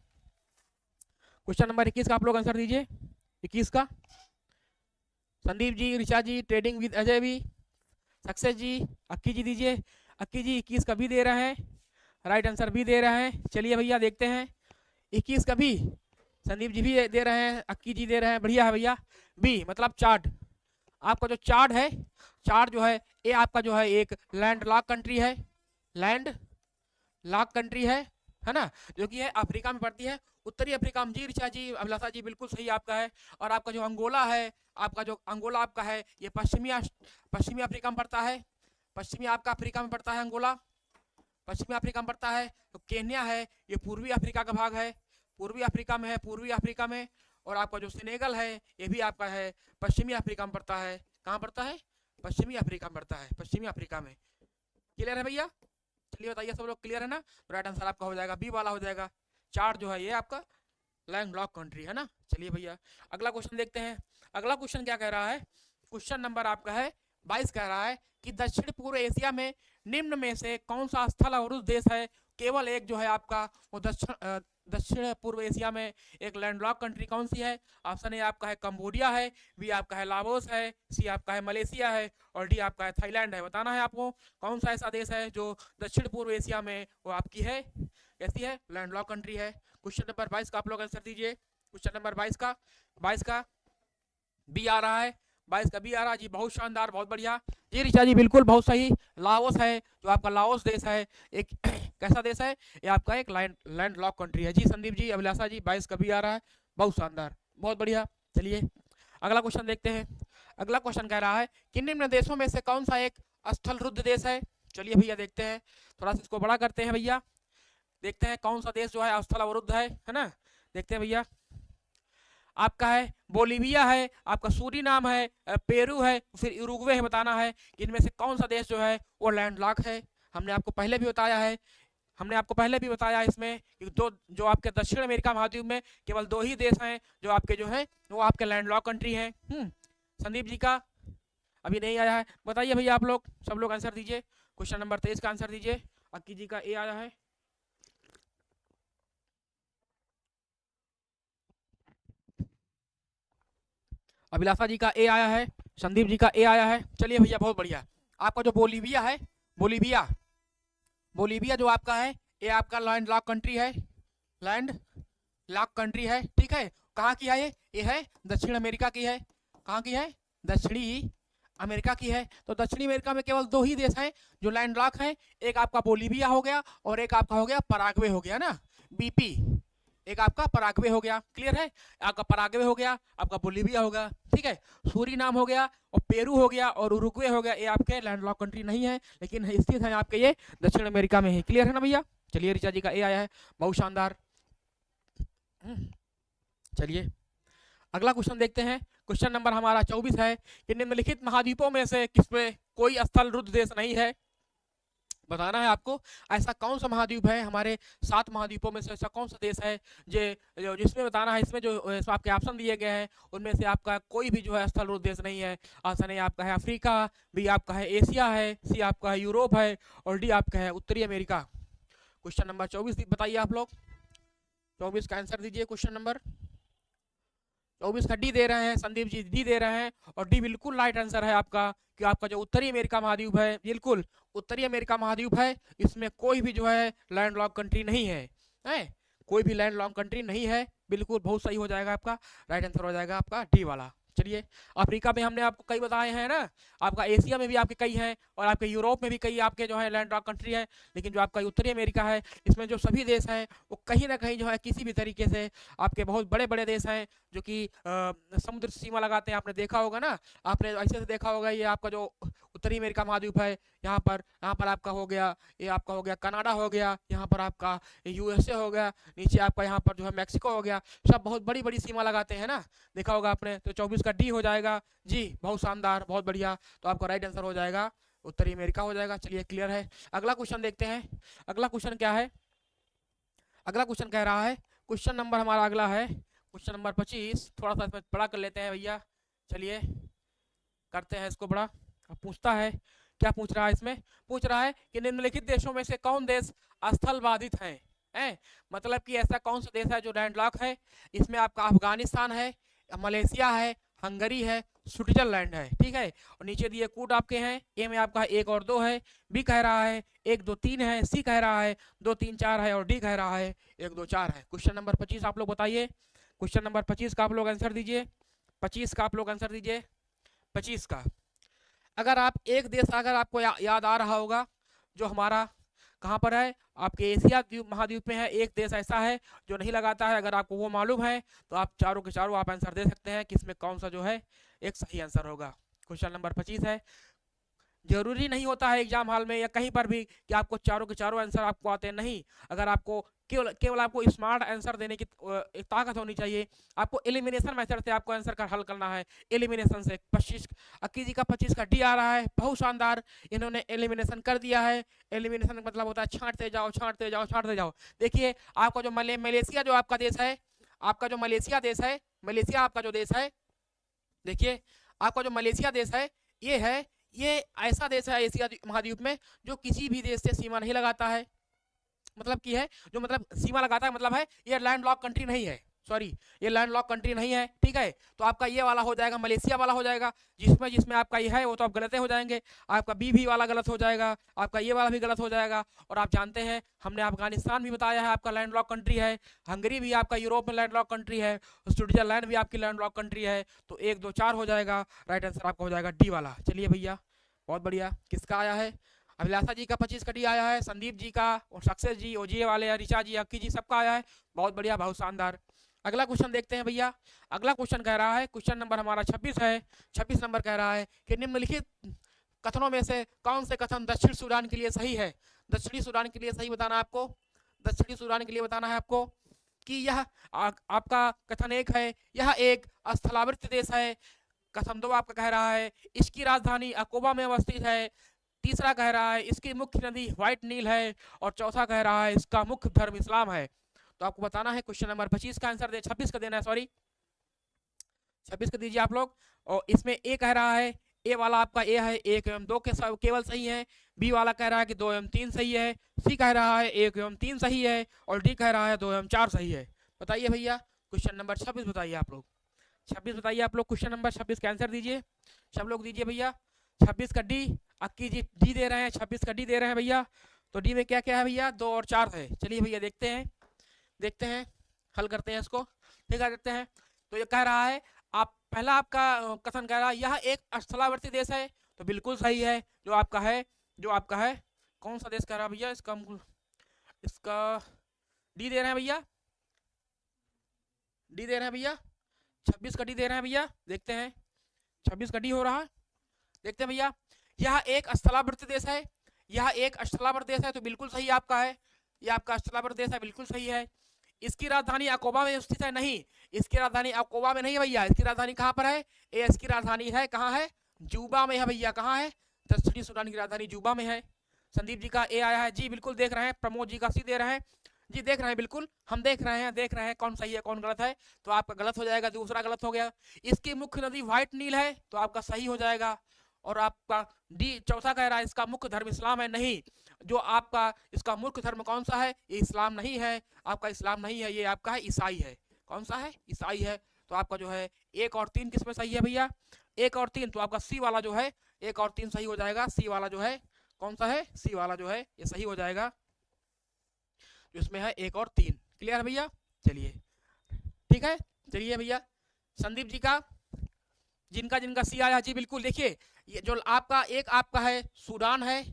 क्वेश्चन नंबर 21 का आप लोग आंसर दीजिए। 21 का संदीप जी, ऋचा जी, ट्रेडिंग विद अजय भी, सक्सेस जी, अक्की जी दीजिए। अक्की जी 21 का भी दे रहे हैं, राइट आंसर भी दे रहे हैं। चलिए भैया देखते हैं, 21 का भी संदीप जी भी दे रहे हैं, अक्की जी दे रहे हैं, बढ़िया है भैया। बी मतलब चाड, आपका जो चाड है, चाड जो है ये आपका जो है एक लैंड लॉक कंट्री है, लैंड लॉक कंट्री है ना, जो कि है अफ्रीका में पड़ती है, उत्तरी अफ्रीका में। जी ऋचा जी, अभिलाषा जी बिल्कुल सही आपका है। और आपका जो अंगोला है, आपका जो अंगोला आपका है, ये पश्चिमी अफ्रीका में पड़ता है, पश्चिमी आपका अफ्रीका में पड़ता है अंगोला, पश्चिमी अफ्रीका में पड़ता है। तो केन्या है, ये पूर्वी अफ्रीका का भाग है, पूर्वी अफ्रीका में है, पूर्वी अफ्रीका में। और आपका जो सेनेगल है, ये भी आपका है पश्चिमी अफ्रीका में पड़ता है। कहाँ पड़ता है? पश्चिमी अफ्रीका में पड़ता है, पश्चिमी अफ्रीका में। क्लियर है भैया? चलिए बताइए सब लोग, क्लियर है ना? तो राइट आंसर आपका हो जाएगा बी वाला हो जाएगा। चार जो है ये आपका लैंड लॉक कंट्री है ना। चलिए भैया अगला क्वेश्चन देखते हैं। अगला क्वेश्चन क्या कह रहा है? क्वेश्चन नंबर आपका है 22 कह रहा है कि दक्षिण पूर्व एशिया में निम्न में से कौन सा स्थल अवरुद्ध देश है? केवल एक जो है आपका वो दक्षिण पूर्व एशिया में एक लैंडलॉक कंट्री कौन सी है? ऑप्शन ए आपका है कंबोडिया है, बी आपका है लाओस है, सी आपका है मलेशिया है, और डी आपका है थाईलैंड है। बताना है आपको कौन सा ऐसा देश है जो दक्षिण पूर्व एशिया में वो आपकी है, कैसी है, लैंडलॉक कंट्री है। क्वेश्चन नंबर 22 का आप लोग आंसर दीजिए। क्वेश्चन नंबर 22 का बी आ रहा है, 22 का बी आ रहा है जी, बहुत शानदार, बहुत बढ़िया जी। ऋचा जी बिल्कुल बहुत सही, लाओस है, जो आपका लाओस देश है एक कैसा देश है? ये आपका एक लैंड लॉक कंट्री है जी। संदीप जी, अभिलाषा जी, 22 का बी आ रहा है, बहुत शानदार, बहुत बढ़िया। चलिए अगला क्वेश्चन देखते हैं। अगला क्वेश्चन कह रहा है कि निम्न देशों में से कौन सा एक स्थल रुद्ध देश है? चलिए भैया देखते हैं, थोड़ा सा इसको बड़ा करते हैं भैया। देखते हैं कौन सा देश जो है स्थल अवरुद्ध है ना। देखते हैं भैया, आपका है बोलीविया है, आपका सूरीनाम है, पेरू है, फिर उरुग्वे है। बताना है कि इनमें से कौन सा देश जो है वो लैंडलॉक है। हमने आपको पहले भी बताया है, इसमें कि दो जो आपके दक्षिण अमेरिका महाद्वीप में केवल 2 ही देश हैं जो आपके जो है वो आपके लैंडलॉक कंट्री हैं। संदीप जी का अभी नहीं आया है, बताइए भैया आप लोग, सब लोग आंसर दीजिए। क्वेश्चन नंबर 23 का आंसर दीजिए। अक्की जी का ए आया है, अभिलाषा जी का ए आया है, संदीप जी का ए आया है। चलिए भैया बहुत बढ़िया। आपका जो बोलीविया है, बोलीविया जो आपका है ये आपका लैंड लॉक कंट्री है, लैंड लॉक कंट्री है। ठीक है, कहाँ की है ये है दक्षिण अमेरिका की है। कहाँ की है? दक्षिणी अमेरिका की है। तो दक्षिणी अमेरिका में केवल 2 ही देश हैं जो लैंड लॉक हैं, एक आपका बोलीविया हो गया और एक आपका हो गया पराग्वे हो गया ना, बीपी। एक आपका पराग्वे हो गया, क्लियर है? आपका पराग्वे हो गया, आपका बोलीविया हो गया, ठीक है। सूरीनाम हो गया और पेरू हो गया और उरुग्वे हो गया, ये आपके लैंडलॉक कंट्री नहीं है लेकिन स्थित है आपके ये दक्षिण अमेरिका में है। क्लियर है ना भैया? चलिए ऋचा जी का ए आया है, बहुत शानदार। चलिए अगला क्वेश्चन देखते हैं। क्वेश्चन नंबर हमारा 24 है कि निम्नलिखित महाद्वीपों में से किसमें कोई स्थल रुद्ध देश नहीं है। बताना है आपको ऐसा कौन सा महाद्वीप है, हमारे 7 महाद्वीपों में से ऐसा कौन सा देश है जिसमें बताना है। इसमें जो आपके ऑप्शन दिए गए हैं उनमें से आपका कोई भी जो है स्थल रुद्ध देश नहीं है। ऑप्शन ए आपका है अफ्रीका, बी आपका है एशिया है, सी आपका है यूरोप है और डी आपका है उत्तरी अमेरिका। क्वेश्चन नंबर 24 बताइए आप लोग, 24 का आंसर दीजिए। क्वेश्चन नंबर 24 का डी दे रहे हैं, संदीप जी डी दे रहे हैं और डी बिल्कुल राइट आंसर है आपका कि आपका जो उत्तरी अमेरिका महाद्वीप है, बिल्कुल उत्तरी अमेरिका महाद्वीप है, इसमें कोई भी जो है लैंडलॉक कंट्री नहीं है, कोई भी लैंडलॉक कंट्री नहीं है। बिल्कुल बहुत सही हो जाएगा, आपका राइट आंसर हो जाएगा आपका डी वाला। चलिए अफ्रीका में हमने आपको कई बताए हैं ना, आपका एशिया में भी आपके कई हैं और आपके यूरोप में भी कई आपके जो है लैंडलॉक कंट्री है, लेकिन जो आपका उत्तरी अमेरिका है इसमें जो सभी देश हैं वो कहीं ना कहीं जो है किसी भी तरीके से आपके बहुत बड़े बड़े देश हैं जो कि समुद्र सीमा लगाते हैं। आपने देखा होगा ना, आपने ऐसे से देखा होगा, ये आपका जो उत्तरी अमेरिका महाद्वीप है यहाँ पर आपका हो गया, ये आपका हो गया कनाडा हो गया, यहाँ पर आपका यूएसए हो गया, नीचे आपका यहाँ पर जो है मैक्सिको हो गया, सब बहुत बड़ी बड़ी सीमा लगाते हैं ना, देखा होगा आपने। तो 24 का डी हो जाएगा जी, बहुत शानदार, बहुत बढ़िया। तो आपका राइट आंसर हो जाएगा उत्तरी अमेरिका हो जाएगा। चलिए क्लियर है, अगला क्वेश्चन देखते हैं। अगला क्वेश्चन क्या है? अगला क्वेश्चन कह रहा है, क्वेश्चन नंबर हमारा अगला है क्वेश्चन नंबर 25। थोड़ा सा इसमें बड़ा कर लेते हैं भैया, चलिए करते हैं इसको बड़ा। अब पूछता है, क्या पूछ रहा है इसमें? पूछ रहा है कि निम्नलिखित देशों में से कौन देश स्थल बाधित हैं? मतलब कि ऐसा कौन सा देश है जो लैंडलॉक है। इसमें आपका अफगानिस्तान है, मलेशिया है, हंगरी है, स्विट्जरलैंड है, ठीक है। और नीचे दिए कोड आपके हैं, ए में आपका 1 और 2 है, बी कह रहा है 1 2 3 है, सी कह रहा है 2 3 4 है और डी कह रहा है 1 2 4 है। क्वेश्चन नंबर 25 आप लोग बताइए। क्वेश्चन नंबर 25 का आप लोग आंसर दीजिए। 25 का आप लोग आंसर दीजिए। 25 का अगर आप एक देश अगर आपको याद आ रहा होगा जो हमारा कहाँ पर है, आपके एशिया महाद्वीप में है, एक देश ऐसा है जो नहीं लगाता है। अगर आपको वो मालूम है तो आप चारों के चारों आप आंसर दे सकते हैं कि इसमें कौन सा जो है एक सही आंसर होगा। क्वेश्चन नंबर 25 है। जरूरी नहीं होता है एग्जाम हॉल में या कहीं पर भी कि आपको चारों के चारों आंसर आपको आते हैं, नहीं। अगर आपको केवल आपको स्मार्ट आंसर देने की ताकत होनी चाहिए। आपको एलिमिनेशन मेथड से आपको आंसर का हल करना है, एलिमिनेशन से। 25 अक्की जी का 25 का डी आ रहा है, बहुत शानदार, इन्होंने एलिमिनेशन कर दिया है। एलिमिनेशन का मतलब होता है छांटते जाओ छांटते जाओ छांटते जाओ। देखिए आपका जो मलेशिया जो आपका देश है, आपका जो मलेशिया देश है, मलेशिया आपका जो देश है, देखिए आपका जो मलेशिया देश है ये ऐसा देश है एशिया महाद्वीप में जो किसी भी देश से सीमा नहीं लगाता है। मतलब की है जो मतलब सीमा लगाता है, मतलब है ये लैंडलॉक कंट्री नहीं है, सॉरी ये लैंडलॉक कंट्री नहीं है, ठीक है। तो आपका ये वाला हो जाएगा, मलेशिया वाला हो जाएगा। जिसमें आपका ये है वो तो आप गलत हो जाएंगे। आपका बी वाला गलत हो जाएगा, आपका ये वाला भी गलत हो जाएगा। और आप जानते हैं हमने अफगानिस्तान भी बताया है आपका लैंडलॉक कंट्री है, हंगरी भी आपका यूरोप में लैंडलॉक कंट्री है, स्विट्जरलैंड भी आपकी लैंडलॉक कंट्री है। तो 1 2 4 हो जाएगा, राइट आंसर आपका हो जाएगा डी वाला। चलिए भैया बहुत बढ़िया। किसका आया है? अभिलाषा जी का 25 का डी आया है, संदीप जी का और सक्सेस जी, ओजीए वाले, ऋचा जी, अक्की जी, सबका आया है। बहुत बढ़िया, बहुत शानदार। अगला क्वेश्चन देखते हैं भैया। अगला क्वेश्चन कह रहा है, क्वेश्चन नंबर हमारा 26 है। 26 नंबर कह रहा है कि निम्नलिखित कथनों में से कौन से कथन दक्षिण सूडान के लिए सही है। दक्षिणी सूडान के लिए सही बताना आपको। दक्षिणी सूडान के लिए बताना है आपको कि यह आपका कथन एक है, यह एक स्थलावृत देश है। कथन दो आपका कह रहा है इसकी राजधानी अकोबा में अवस्थित है। तीसरा कह रहा है इसकी मुख्य नदी व्हाइट नील है। और चौथा कह रहा है इसका मुख्य धर्म इस्लाम है। तो आपको बताना है क्वेश्चन नंबर 25 का आंसर दे 26 का देना है, सॉरी 26 का दीजिए आप लोग। और इसमें ए कह रहा है, ए वाला आपका ए है 1 एवं 2 के केवल सही है। बी वाला कह रहा है कि 2 एवं 3 सही है। सी कह रहा है 1 एवं 3 सही है। और डी कह रहा है 2 एवं 4 सही है। बताइए भैया क्वेश्चन नंबर 26 बताइए आप लोग। 26 बताइए आप लोग, क्वेश्चन नंबर 26 का आंसर दीजिए सब लोग, दीजिए भैया। 26 का डी, अक्की जी डी दे रहे हैं, 26 का डी दे रहे हैं भैया। तो डी में क्या क्या है भैया, 2 और 4 है। चलिए भैया देखते हैं हल करते हैं इसको, ठीक है देखते हैं। तो ये कह रहा है आप पहला आपका कथन कह रहा है यह एक स्थलावर्ती देश है, तो बिल्कुल सही है। जो आपका है कौन सा देश कह रहा है भैया, इसका डी दे रहे हैं भैया, डी दे रहे हैं भैया, 26 का डी दे रहे हैं भैया। देखते हैं 26 का डी हो रहा है, देखते हैं भैया। यह एक स्थलावर्ती देश है, यह एक स्थलावर्त देश है, तो बिल्कुल सही आपका है। यह आपका स्थलावर्त देश है, बिल्कुल सही है। इसकी राजधानी अकोबा में स्थित है, नहीं, इसकी राजधानी अकोबा में नहीं है भैया। इसकी राजधानी कहाँ पर है, इसकी राजधानी है कहाँ है, जूबा में है भैया। कहाँ है, दक्षिणी सूडान की राजधानी जूबा में है। संदीप जी का ए आया है, जी बिल्कुल देख रहे हैं। प्रमोद जी का सी दे रहे हैं, जी देख रहे हैं, बिल्कुल हम देख रहे हैं कौन सही है कौन गलत है। तो आपका गलत हो जाएगा, दूसरा गलत हो गया। इसकी मुख्य नदी व्हाइट नील है, तो आपका सही हो जाएगा। और आपका डी चौथा कह रहा है इसका मुख्य धर्म इस्लाम है, नहीं। जो आपका इसका मुख्य धर्म कौन सा है, ये इस्लाम नहीं है, आपका इस्लाम नहीं है, ये आपका है ईसाई है। कौन सा है, ईसाई है। तो आपका जो है 1 और 3 किस में सही है भैया, 1 और 3। तो आपका सी वाला जो है 1 और 3 सही हो जाएगा। सी वाला जो है कौन सा है, सी वाला जो है ये सही हो जाएगा, जो इसमें है 1 और 3। क्लियर है भैया, चलिए ठीक है। चलिए भैया संदीप जी का, जिनका सी आया, जी बिल्कुल देखिए। ये जो आपका एक आपका है सूडान है,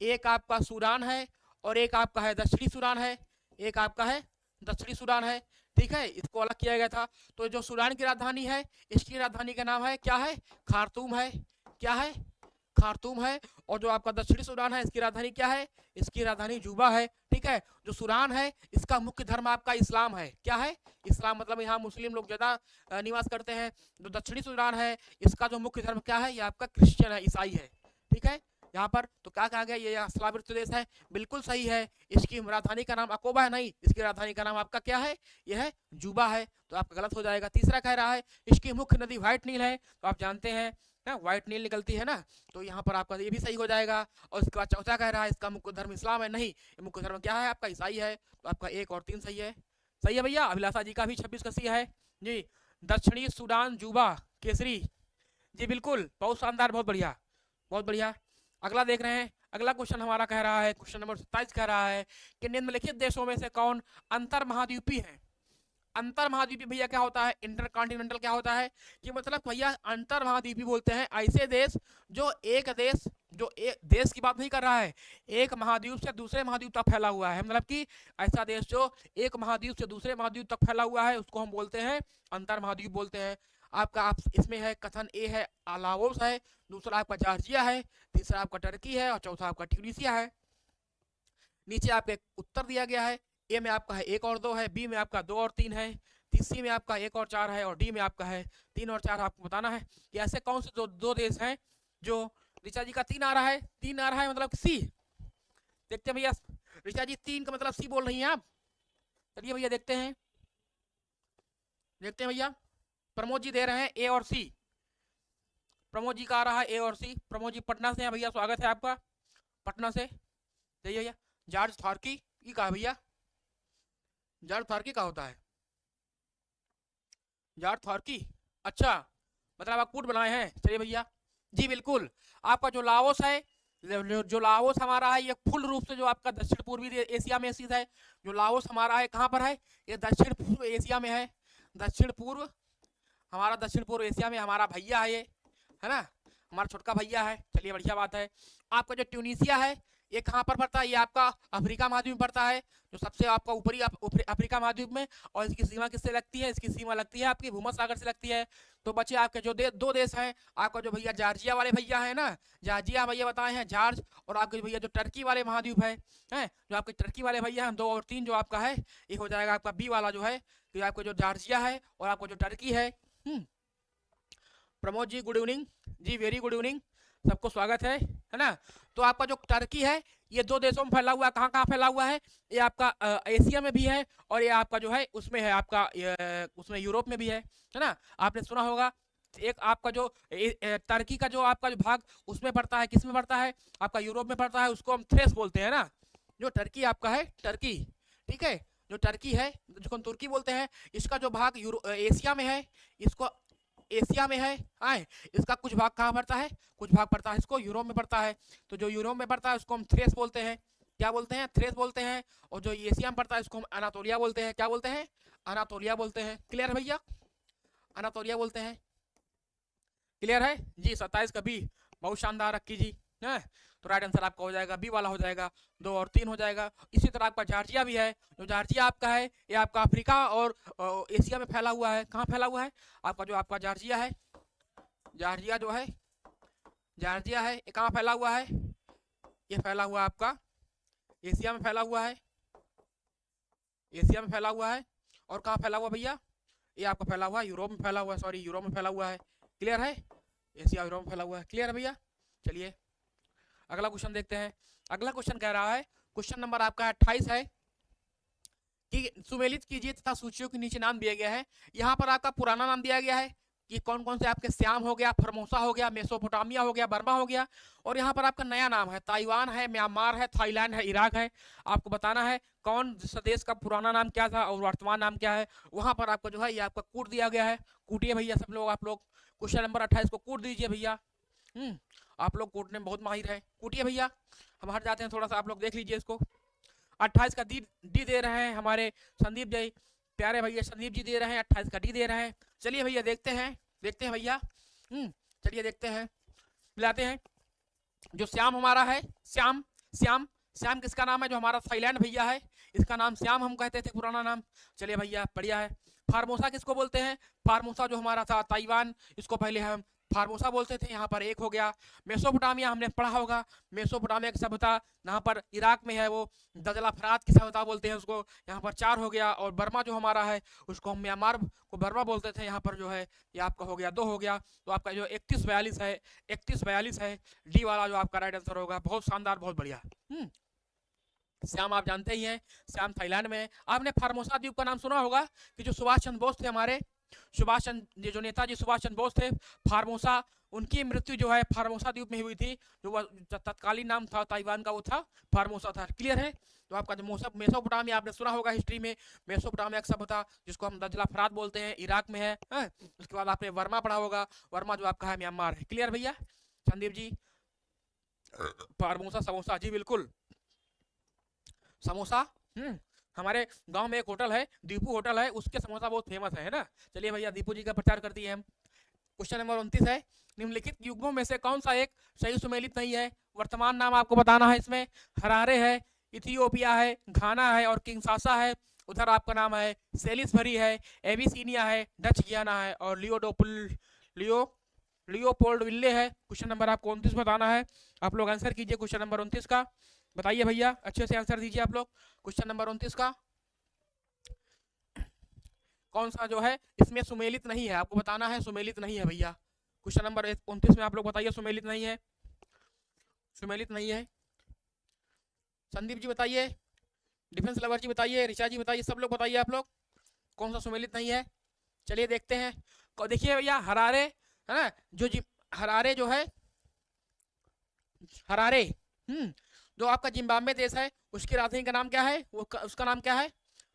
एक आपका सूडान है, और एक आपका है दक्षिणी सूडान है, एक आपका है दक्षिणी सूडान है, ठीक है। इसको अलग किया गया था। तो जो सूडान की राजधानी है, इसकी राजधानी का नाम है क्या है, खार्तूम है। क्या है, खार्तूम है। और जो आपका दक्षिणी सूडान है, इसकी राजधानी क्या है, इसकी राजधानी जूबा है, ठीक है। जो सूडान है इसका मुख्य धर्म आपका इस्लाम है। क्या है, इस्लाम, मतलब यहाँ मुस्लिम लोग ज्यादा निवास करते हैं। जो दक्षिणी सूडान है इसका जो मुख्य धर्म क्या है, ये आपका क्रिश्चियन है, ईसाई है, ठीक है। यहाँ पर तो क्या कहा गया, ये स्थलावृत देश है, बिल्कुल सही है। इसकी राजधानी का नाम अकोबा है, नहीं, इसकी राजधानी का नाम आपका क्या है, यह है जूबा है। तो आपका गलत हो जाएगा। तीसरा कह रहा है इसकी मुख्य नदी व्हाइट नील है, तो आप जानते हैं ना व्हाइट नील निकलती है ना, तो यहाँ पर आपका ये भी सही हो जाएगा। और इसके बाद चौथा कह रहा है इसका मुख्य धर्म इस्लाम है, नहीं, मुख्य धर्म क्या है आपका, ईसाई है। तो आपका 1 और 3 सही है। सही है भैया। अभिलाषा जी का भी 26 का सी है जी। दक्षिणी सूडान जूबा केसरी, जी बिल्कुल, बहुत शानदार, बहुत बढ़िया, बहुत बढ़िया। अगला देख रहे हैं, अगला क्वेश्चन हमारा कह रहा है, क्वेश्चन नंबर 27 कह रहा है कि निम्नलिखित देशों में से कौन अंतर महाद्वीपी है। अंतर महाद्वीपी भैया क्या होता है, इंटर कॉन्टिनेंटल क्या होता है, कि मतलब भैया अंतर महाद्वीपी बोलते हैं ऐसे देश जो एक देश की बात नहीं कर रहा है, एक महाद्वीप से दूसरे महाद्वीप तक फैला हुआ है। मतलब कि ऐसा देश जो एक महाद्वीप से दूसरे महाद्वीप तक फैला हुआ है, उसको हम बोलते हैं अंतर महाद्वीप बोलते हैं। आपका इसमें है कथन ए है लाओस है, दूसरा आपका जॉर्जिया है, तीसरा आपका टर्की है, और चौथा आपका ट्यूनीसिया है। नीचे आपके उत्तर दिया गया है। ए में आपका है 1 और 2 है, बी में आपका 2 और 3 है, तीसरी में आपका 1 और 4 है, और डी में आपका है 3 और 4। आपको बताना है कि ऐसे कौन से दो देश हैं जो, ऋचा जी का 3 आ रहा है, 3 आ रहा है मतलब सी। देखते हैं भैया, ऋचा जी 3 का मतलब सी बोल रही हैं आप। चलिए भैया देखते हैं भैया। प्रमोद जी दे रहे हैं ए और सी, प्रमोद जी का आ रहा है ए और सी। प्रमोद जी पटना से हैं भैया, स्वागत है आपका पटना से। देखिए भैया जॉर्ज थार्की की कहा भैया, जॉर्ज थार्की का होता है, जॉर्ज थार्की, अच्छा मतलब आप कूट बनाए हैं। चलिए भैया जी बिल्कुल। आपका जो लाओस है, जो लाओस हमारा है, ये फुल रूप से जो आपका दक्षिण पूर्वी एशिया में स्थित है। जो लाओस हमारा है कहाँ पर है, ये दक्षिण पूर्व एशिया में है। दक्षिण पूर्व एशिया में हमारा भैया है ये, है ना, हमारा छोटका भैया है। चलिए बढ़िया बात है। आपका जो ट्यूनीसिया है, ये कहाँ पर पड़ता है, ये आपका अफ्रीका महाद्वीप में पड़ता है, जो सबसे आपका ऊपरी अफ्रीका महाद्वीप में। और इसकी सीमा किससे लगती है, इसकी सीमा लगती है आपकी भूमध्य सागर से लगती है। तो बच्चे आपके जो दो देश हैं, आपका जो भैया जॉर्जिया वाले भैया है ना, जॉर्जिया भैया बताए हैं जॉर्ज, और आपके भैया जो टर्की वाले महाद्वीप है, जो आपके टर्की वाले भैया हैं 2 और 3 जो आपका है, ये हो जाएगा आपका बी वाला जो है, तो आपका जो जॉर्जिया है और आपका जो टर्की है। प्रमोद जी गुड इवनिंग जी, वेरी गुड इवनिंग, सबको स्वागत है ना। तो आपका जो टर्की है ये 2 देशों में फैला हुआ है। कहाँ कहाँ फैला हुआ है, ये आपका एशिया में भी है, और ये आपका जो है उसमें है आपका उसमें यूरोप में भी है ना। आपने सुना होगा एक आपका जो टर्की का जो आपका जो भाग उसमें पड़ता है, किस में पड़ता है, आपका यूरोप में पड़ता है, उसको हम थ्रेस बोलते हैं ना। जो टर्की आपका है, टर्की, ठीक है, जो टर्की है जिसको हम तुर्की बोलते हैं, इसका जो भाग एशिया में है, इसको एशिया में है, इसका कुछ भाग कहाँ पड़ता है, कुछ भाग पड़ता है इसको यूरोप में पड़ता है। तो जो यूरोप में पड़ता है उसको हम थ्रेस बोलते हैं, क्या बोलते हैं, थ्रेस बोलते हैं। और जो एशिया में पड़ता है उसको हम अनातोलिया बोलते हैं, क्या बोलते हैं, अनातोलिया बोलते हैं। क्लियर है भैया, अनातोलिया बोलते हैं, क्लियर है जी। 27 का बी, बहुत शानदार रखी जी, है। तो राइट आंसर आपका हो जाएगा बी वाला हो जाएगा, 2 और 3 हो जाएगा। इसी तरह आपका जॉर्जिया भी है, जो जॉर्जिया आपका है ये आपका अफ्रीका और एशिया में फैला हुआ है। कहाँ फैला हुआ है आपका जो आपका जॉर्जिया है, जॉर्जिया जो है, जॉर्जिया है, ये कहाँ फैला हुआ है, ये फैला हुआ आपका एशिया में फैला हुआ है, एशिया में फैला हुआ है। और कहाँ फैला हुआ भैया, ये आपका फैला हुआ है यूरोप में फैला हुआ है, सॉरी यूरोप में फैला हुआ है। क्लियर है, एशिया यूरोप में फैला हुआ है। क्लियर है भैया, चलिए अगला क्वेश्चन देखते हैं। अगला क्वेश्चन कह रहा है, क्वेश्चन नंबर आपका 28 है कि सुमेलित कीजिए तथा सूचियों के नीचे नाम दिया गया है। यहाँ पर आपका पुराना नाम दिया गया है कि कौन कौन से आपके श्याम हो गया, फरमोसा हो गया, मेसोपोटामिया हो गया, बर्मा हो गया। और यहाँ पर आपका नया नाम है, ताइवान है, म्यांमार है, थाईलैंड है, इराक है। आपको बताना है कौन देश का पुराना नाम क्या था और वर्तमान नाम क्या है। वहां पर आपको जो है ये आपका कूट दिया गया है। कूटिए भैया सब लोग, आप लोग क्वेश्चन नंबर 28 को कूट दीजिए भैया। आप लोग कूटने में बहुत माहिर है, कूटिए भैया। हम हट जाते हैं थोड़ा सा, आप लोग देख लीजिए इसको। 28 का डी दे रहे हैं हमारे संदीप जी, प्यारे भैया संदीप जी दे रहे हैं, 28 का डी दे रहे हैं। चलिए भैया देखते हैं भैया, चलिए देखते हैं, मिलाते हैं। जो श्याम हमारा है, श्याम श्याम श्याम किसका नाम है, जो हमारा थाईलैंड भैया है, इसका नाम श्याम हम कहते थे, पुराना नाम। चलिए भैया बढ़िया है। फार्मोसा किसको बोलते हैं, फार्मोसा जो हमारा था ताइवान, इसको पहले हम फार्मोसा बोलते थे, यहाँ पर 1 हो गया। मेसोपोटामिया हमने पढ़ा होगा, मेसोपोटामिया की सभ्यता यहाँ पर इराक में है, वो दजला फरात की सभ्यता बोलते हैं उसको, यहाँ पर 4 हो गया। और बर्मा जो हमारा है उसको हम म्यांमार को बर्मा बोलते थे, यहाँ पर जो है ये आपका हो गया 2 हो गया। तो आपका जो 3142 है, 3142 है, डी वाला जो आपका राइट आंसर होगा। बहुत शानदार, बहुत बढ़िया। श्याम आप जानते ही हैं, श्याम थाईलैंड में। आपने फार्मोसा द्वीप का नाम सुना होगा कि जो सुभाष चंद्र बोस थे हमारे, सुभाष चंद्र जो नेताजी सुभाष चंद्र बोस थे, फार्मोसा, उनकी मृत्यु जो है फार्मोसा द्वीप में हुई थी। जो तत्कालीन नाम था ताइवान का वो था फार्मोसा था। क्लियर है। तो आपका जो मेसोपोटामिया आपने सुना होगा हिस्ट्री में, मेसोपोटामिया की सभ्यता जिसको हम दजला फरात बोलते हैं, इराक में है। उसके बाद आपने वर्मा पढ़ा होगा, वर्मा जो आपका है म्यांमार है। क्लियर भैया संदीप जी, फार्मोसा समोसा जी बिल्कुल, समोसा। हमारे गांव में एक होटल है, दीपू होटल है, उसके समोसा बहुत फेमस है ना। चलिए भैया दीपू जी का प्रचार कर दिए हम। क्वेश्चन नंबर 29 है, निम्नलिखित युग्मों में से कौन सा एक सही सुमेलित नहीं है। वर्तमान नाम आपको बताना है इसमें। हरारे है, इथियोपिया है, घाना है और किंगसासा है। उधर आपका नाम है सेलिसबरी है, एबिसिनिया है, डच गियाना है और लियोपोल्डविले है। क्वेश्चन नंबर आपको 29 बताना है। आप लोग आंसर कीजिए क्वेश्चन नंबर 29 का, बताइए भैया, अच्छे से आंसर दीजिए आप लोग। क्वेश्चन नंबर 29 का कौन सा जो है इसमें सुमेलित नहीं है, आपको बताना है सुमेलित नहीं है भैया। क्वेश्चन नंबर 29 में आप लोग बताइए सुमेलित नहीं है, सुमेलित नहीं है। संदीप जी बताइए, डिफेंस लवर जी बताइए, ऋचा जी बताइए, सब लोग बताइए आप लोग कौन सा सुमेलित नहीं है। चलिए देखते हैं। देखिए भैया हरारे है ना, जो हरारे जो है, हरारे जो आपका जिम्बाब्वे देश है, उसकी राजधानी का नाम क्या है, वो उसका नाम क्या है,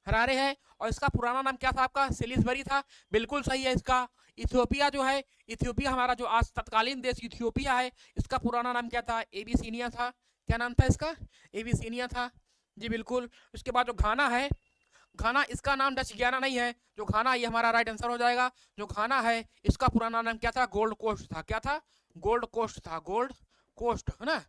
हरारे है। और इसका पुराना नाम क्या था आपका, सेलिसबरी था। बिल्कुल सही है इसका। इथियोपिया जो है, इथियोपिया हमारा जो आज तत्कालीन देश इथियोपिया है, इसका पुराना नाम क्या था, एबिसिनिया था। क्या नाम था इसका, एबिसिनिया था जी बिल्कुल। उसके बाद जो घाना है, घाना इसका नाम डच गियाना नहीं है, जो घाना ये हमारा राइट आंसर हो जाएगा। जो घाना है इसका पुराना नाम क्या था, गोल्ड कोस्ट था। क्या था, गोल्ड कोस्ट था, गोल्ड कोस्ट है ना,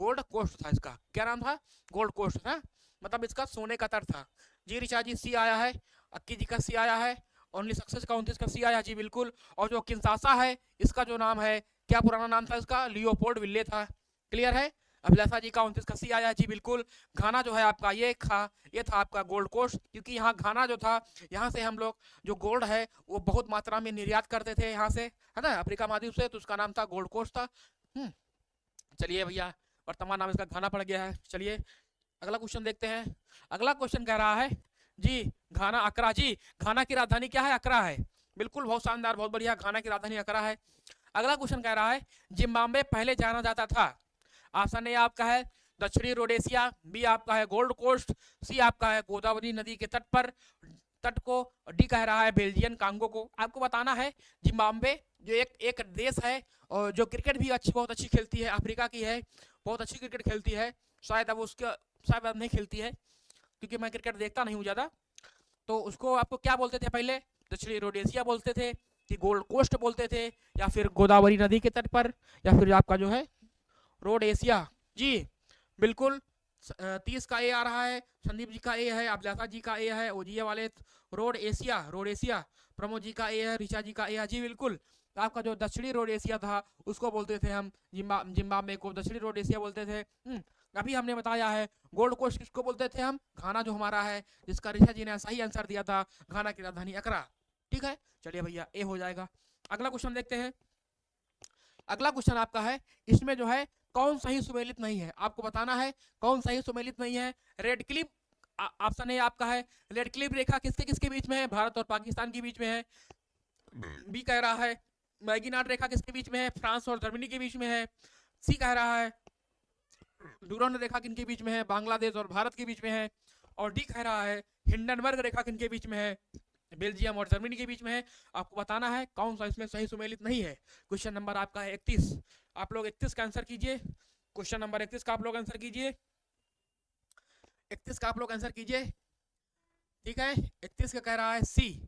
गोल्ड कोस्ट था इसका। क्या नाम था? गोल्ड कोस्ट था, मतलब इसका सोने का तट था। जी ऋचा जी सी आया है, अक्की जी का सी आया है, ओनली सक्सेस का 29 का सी आया जी बिल्कुल। और जो किंशासा है इसका जो नाम है, क्या पुराना नाम था इसका? लियोपोल्ड विल्ले था। क्लियर है? अभिलाषा जी का 29 का सी आया जी बिल्कुल। घाना जो है आपका ये था आपका गोल्ड कोस्ट, क्योंकि यहाँ घाना जो था, यहाँ से हम लोग जो गोल्ड है वो बहुत मात्रा में निर्यात करते थे यहाँ से, है ना, अफ्रीका महाद्वीप से, तो उसका नाम था गोल्ड कोस्ट था। चलिए भैया, वर्तमान नाम इसका घाना पड़ गया है। चलिए अगला क्वेश्चन देखते हैं। अगला क्वेश्चन कह रहा है जी घाना अकरा। जी घाना की राजधानी क्या है? अकरा है, बिल्कुल, बहुत शानदार, बहुत बढ़िया, घाना की राजधानी अकरा है। अगला क्वेश्चन कह रहा है जिम्बाब्वे पहले जाना जाता था। ऑप्शन ए आपका है दक्षिणी रोडेशिया, बी आपका है गोल्ड कोस्ट, सी आपका है गोदावरी नदी के तट को, डी कह रहा है बेल्जियन कांगो को। आपको बताना है जिम्बाब्वे जो एक देश है और जो क्रिकेट भी बहुत अच्छी खेलती है, अफ्रीका की है, बहुत अच्छी क्रिकेट खेलती है। शायद अब नहीं खेलती है, क्योंकि मैं क्रिकेट देखता नहीं हूँ ज़्यादा। तो उसको आपको क्या बोलते थे पहले? दक्षिणी रोडेशिया बोलते थे, कि गोल्ड कोस्ट बोलते थे, या फिर गोदावरी नदी के तट पर, या फिर आपका जो है रोड एशिया। जी बिल्कुल, 30 का ए आ रहा है, संदीप जी का ए है, अभिलाषा जी का ए है, ओजिया वाले रोड एशिया, प्रमोद जी का ए है, ऋचा जी का ए है। जी बिल्कुल, आपका जो दक्षिणी रोड एशिया था उसको बोलते थे हम, जिम्बाब्वे को दक्षिणी रोड एशिया बोलते थे। अभी हमने बताया है गोल्ड कोस्ट किसको बोलते थे हम? घाना जो हमारा है, जिसका ऋचा जी ने सही आंसर दिया था, घाना की राजधानी अकरा। ठीक है, चलिए भैया ए हो जाएगा। अगला क्वेश्चन देखते हैं। अगला क्वेश्चन आपका है, इसमें जो है कौन सही सुमेलित नहीं है, आपको बताना है कौन सही सुमेलित नहीं है। रेड क्लिप ऑप्शन ए आपका है, रेड क्लिप रेखा किसके किसके बीच में है? भारत और पाकिस्तान के बीच में है। बी कह रहा है मैगीनाट रेखा किसके बीच में है? फ्रांस और जर्मनी के बीच में है। सी कह रहा है डूरांड रेखा किनके बीच में है? बांग्लादेश और भारत के बीच में है। और डी कह रहा है हिंडनबर्ग रेखा किनके बीच में है? बेल्जियम और जर्मनी के बीच में है। आपको बताना है कौन सा इसमें सही सुमेलित नहीं है। क्वेश्चन नंबर आपका है 31, आप लोग 31 का आंसर कीजिए। क्वेश्चन नंबर 31 का आप लोग आंसर कीजिए, 31 का आप लोग आंसर कीजिए। ठीक है, 31 का कह रहा है सी।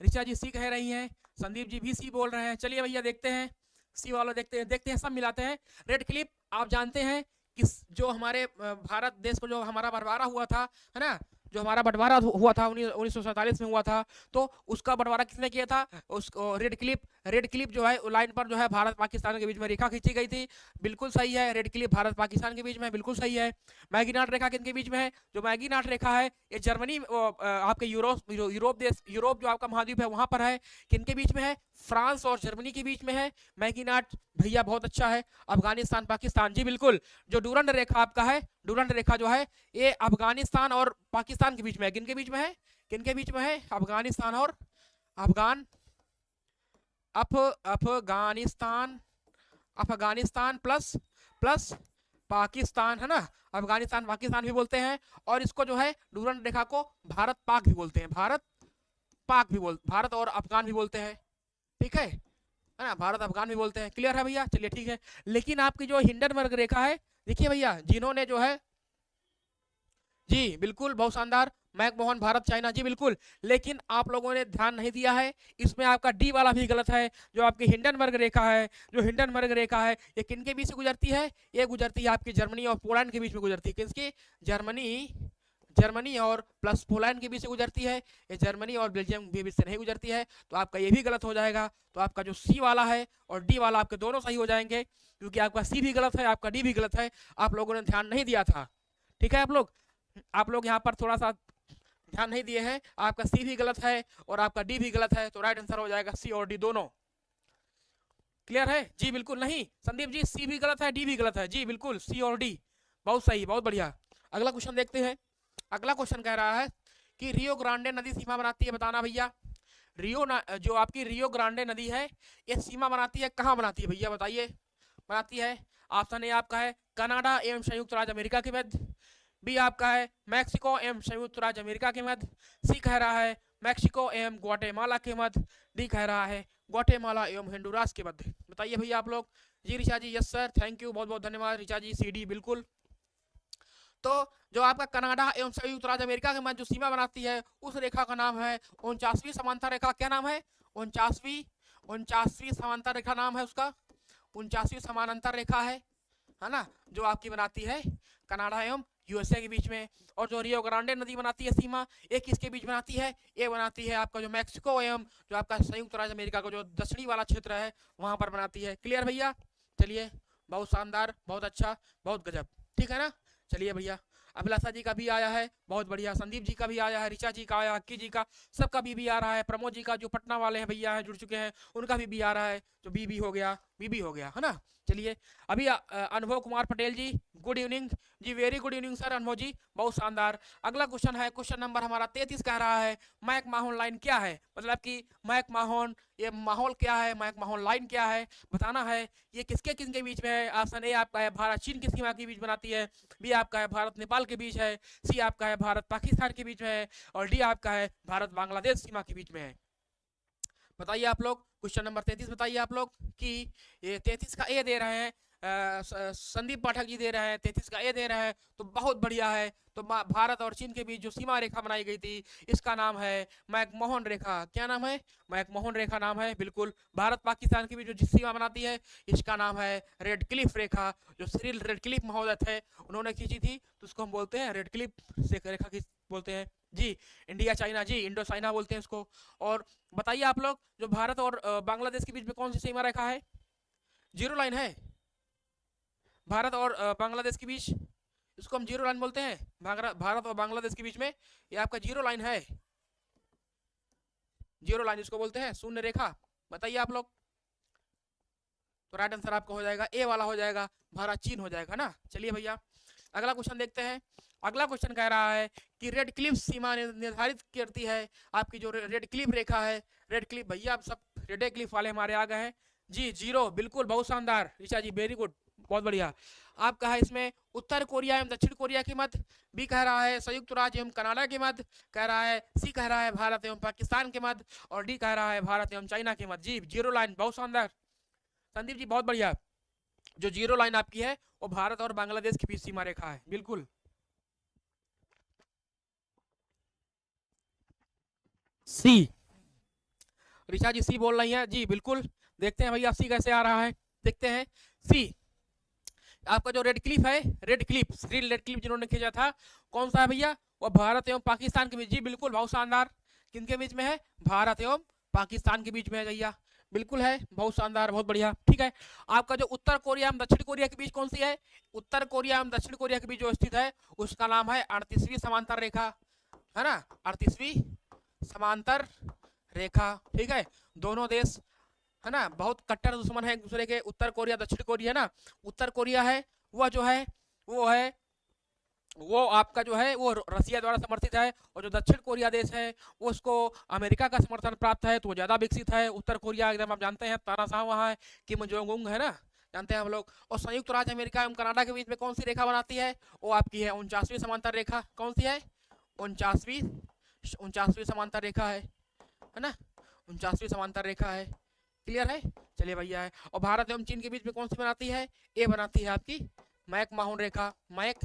ऋचा जी सी कह रही हैं, संदीप जी भी सी बोल रहे हैं। चलिए भैया देखते हैं, सी वाला देखते हैं, सब मिलाते हैं। रेड क्लिप आप जानते हैं कि जो हमारे भारत देश को जो हमारा बंटवारा हुआ था, है ना, जो हमारा बंटवारा हुआ था 1947 में हुआ था, तो उसका बंटवारा किसने किया था? उस रेड क्लिप जो है लाइन पर जो है भारत पाकिस्तान के बीच में रेखा खींची गई थी। बिल्कुल सही है, रेड क्लिप भारत पाकिस्तान के बीच में, बिल्कुल सही है। मैगीनाट रेखा किनके बीच में है? जो मैगीनाट रेखा है ये जर्मनी, आपके यूरोप जो आपका महाद्वीप है वहां पर है। किनके बीच में है? फ्रांस और जर्मनी के बीच में है मैगीनाट। भैया बहुत अच्छा है। अफगानिस्तान पाकिस्तान, जी बिल्कुल। जो डूरंड रेखा आपका है, डूरंड रेखा जो है ये अफगानिस्तान और पाकिस्तान के बीच में है। किनके बीच में है? किनके बीच में है? अफगानिस्तान और अफगानिस्तान प्लस पाकिस्तान, है ना, अफगानिस्तान पाकिस्तान भी बोलते हैं। और इसको जो है डूरंड रेखा को भारत पाक भी बोलते हैं, भारत और अफगान भी बोलते हैं। ठीक है ना, भारत अफगान भी बोलते हैं। क्लियर है भैया? चलिए ठीक है। लेकिन आपकी जो हिंडनबर्ग रेखा है, देखिए भैया, जिन्होंने जो है, जी बिल्कुल, बहुत शानदार, मैकमोहन भारत चाइना, जी बिल्कुल। लेकिन आप लोगों ने ध्यान नहीं दिया है, इसमें आपका डी वाला भी गलत है। जो आपकी हिंडनबर्ग रेखा है, ये किनके बीच से गुजरती है? ये गुजरती है आपकी जर्मनी और पोलैंड के बीच में गुजरती है। किसकी? जर्मनी और प्लस पोलैंड के बीच से गुजरती है। ये जर्मनी और बेल्जियम के बीच से नहीं गुजरती है। तो आपका ये भी गलत हो जाएगा। तो आपका जो सी वाला है और डी वाला आपके दोनों सही हो जाएंगे, क्योंकि आपका सी भी गलत है, आपका डी भी गलत है। आप लोगों ने ध्यान नहीं दिया था। ठीक है, आप लोग यहाँ पर थोड़ा सा ध्यान नहीं दिए हैं। आपका सी भी गलत है और आपका डी भी गलत है। तो राइट आंसर हो जाएगा सी और डी दोनों। क्लियर है? जी बिल्कुल। नहीं संदीप जी, सी भी गलत है, डी भी गलत है। जी बिल्कुल, सी और डी, बहुत सही, बहुत बढ़िया। अगला क्वेश्चन देखते हैं। अगला क्वेश्चन कह रहा है कि रियो ग्रांडे नदी सीमा बनाती है, बताना भैया। जो आपकी रियो ग्रांडे नदी है ये सीमा बनाती है, कहाँ बनाती है भैया बताइए? बनाती है, ऑप्शन ए आपका है कनाडा एवं संयुक्त राज्य अमेरिका के मध्य, बी आपका है मैक्सिको एवं संयुक्त राज्य अमेरिका के मध्य, सी कह रहा है मैक्सिको एवं ग्वाटेमाला के मध्य, डी कह रहा है ग्वाटेमाला एवं होंडुरास के मध्य। बताइए भैया आप लोग। जी ऋचा जी, यस सर, थैंक यू, बहुत बहुत धन्यवाद ऋचा जी। सी डी बिल्कुल। तो जो आपका कनाडा एवं संयुक्त राज्य अमेरिका के मध्य जो सीमा बनाती है उस रेखा का नाम है 49वीं समांतर रेखा। क्या नाम है? 49वीं समांतर रेखा नाम है उसका, 49वीं समानांतर रेखा है। है ना, जो आपकी बनाती है कनाडा एवं यूएसए के बीच में। और जो रियो ग्रांडे नदी बनाती है सीमा, ये किसके बीच बनाती है, ये बनाती है आपका जो मैक्सिको एवं जो आपका संयुक्त राज्य अमेरिका का जो दक्षिणी वाला क्षेत्र है वहां पर बनाती है। क्लियर भैया? चलिए, बहुत शानदार, बहुत अच्छा, बहुत गजब, ठीक है ना। चलिए भैया, अभिलाषा जी का भी आया है, बहुत बढ़िया, संदीप जी का भी आया है, ऋचा जी का आया, अक्की जी का, सबका भी आ रहा है, प्रमोद जी का जो पटना वाले हैं भैया हैं जुड़ चुके हैं उनका भी आ रहा है, जो बी हो गया, बी हो गया, है ना। चलिए, अभी अनुभव कुमार पटेल जी, गुड इवनिंग जी, वेरी गुड इवनिंग सर अनुभव जी, बहुत शानदार। अगला क्वेश्चन है, क्वेश्चन नंबर हमारा 33 कह रहा है मैक माहौल लाइन क्या है, मतलब कि मैक माहौल, ये माहौल क्या है, मैक माहौल लाइन क्या है, बताना है। ये किसके किसके बीच में है? ऑप्शन ए आपका है भारत चीन की सीमा के बीच बनाती है, बी आपका है भारत नेपाल के बीच है, सी आपका है भारत पाकिस्तान के बीच में है, और डी आपका है भारत बांग्लादेश सीमा के बीच में है। बताइए आप लोग, क्वेश्चन नंबर 33 बताइए आप लोग कि ये 33 का ए दे रहे हैं, संदीप पाठक जी दे रहे हैं, 33 का ए दे रहे हैं, तो बहुत बढ़िया है। तो भारत और चीन के बीच जो सीमा रेखा बनाई गई थी इसका नाम है मैकमोहन रेखा। क्या नाम है? मैकमोहन रेखा नाम है, बिल्कुल। भारत पाकिस्तान के बीच जो सीमा बनाती है इसका नाम है रेड क्लिफ रेखा, जो सिरिल रेड क्लिफ महोदय थे उन्होंने खींची थी, तो उसको हम बोलते हैं रेड क्लिफ रेखा की बोलते हैं जी। इंडिया चाइना जी, इंडो चाइना बोलते हैं इसको। और बताइए आप लोग, जो भारत और बांग्लादेश के बीच में कौन सी सीमा रेखा है? जीरो लाइन है भारत और बांग्लादेश के बीच, इसको हम जीरो लाइन बोलते हैं। भारत और बांग्लादेश के बीच में ये आपका जीरो लाइन है, जीरो लाइन इसको बोलते हैं, शून्य रेखा। बताइए आप लोग, तो राइट आंसर आपका हो जाएगा ए वाला हो जाएगा, भारत चीन हो जाएगा ना। चलिए भैया, अगला क्वेश्चन देखते हैं। अगला क्वेश्चन कह रहा है कि रेड क्लिफ सीमा निर्धारित करती है आपकी जो रेड क्लिफ रेखा है। रेड क्लिफ भैया, आप सब रेड क्लिफ वाले हमारे आ गए हैं जी, जीरो, बिल्कुल, बहुत शानदार ऋचा जी, वेरी गुड, बहुत बढ़िया। आपका है इसमें उत्तर कोरिया एवं दक्षिण कोरिया के मध्य, बी कह रहा है संयुक्त राज्य एवं कनाडा के मध्य, कह रहा है सी कह रहा है भारत एवं पाकिस्तान के मध्य, और डी कह रहा है भारत एवं चाइना के मध्य। जी, जीरो लाइन, बहुत शानदार संदीप जी, बहुत बढ़िया। जो जीरो लाइन आपकी है वो भारत और बांग्लादेश के बीच सीमा रेखा है, बिल्कुल। सी, ऋचा जी सी बोल रही है जी, बिल्कुल। देखते हैं भैया सी कैसे आ रहा है, देखते हैं। सी आपका जो रेड क्लिफ है, रेड क्लिफ जिन्होंने खींचा था, कौन सा है भैया? वो भारत एवं पाकिस्तान के बीच। जी बिल्कुल, बहुत शानदार। किनके बीच में है? भारत एवं पाकिस्तान के बीच में है भैया, बिल्कुल है, बहुत शानदार, बहुत बढ़िया, ठीक है। आपका जो उत्तर कोरिया एवं दक्षिण कोरिया के बीच कौन सी है? उत्तर कोरिया एवं दक्षिण कोरिया के बीच जो स्थित है उसका नाम है 38वीं समांतर रेखा, है ना, 38वीं समांतर रेखा, ठीक है। दोनों देश, है ना, बहुत कट्टर दुश्मन है एक दूसरे के, उत्तर कोरिया दक्षिण कोरिया ना। उत्तर कोरिया है वह जो है वो आपका जो है वो रसिया द्वारा समर्थित है, और जो दक्षिण कोरिया देश है वो उसको अमेरिका का समर्थन प्राप्त है, तो वो ज्यादा विकसित है। उत्तर कोरिया एकदम आप जानते हैं तानाशाह वहाँ है, किम जोंग उंग है ना, जानते हैं हम लोग। और संयुक्त राज्य अमेरिका एवं कनाडा के बीच में कौन सी रेखा बनाती है? वो आपकी है 49वीं समांतर रेखा। कौन सी है? 49वीं समांतर रेखा है ना, 49वीं समांतर रेखा है। क्लियर है? चलिए भैया है। और भारत एवं चीन के बीच में कौन सी बनाती है? ए बनाती है आपकी मैक माहौन रेखा, मैक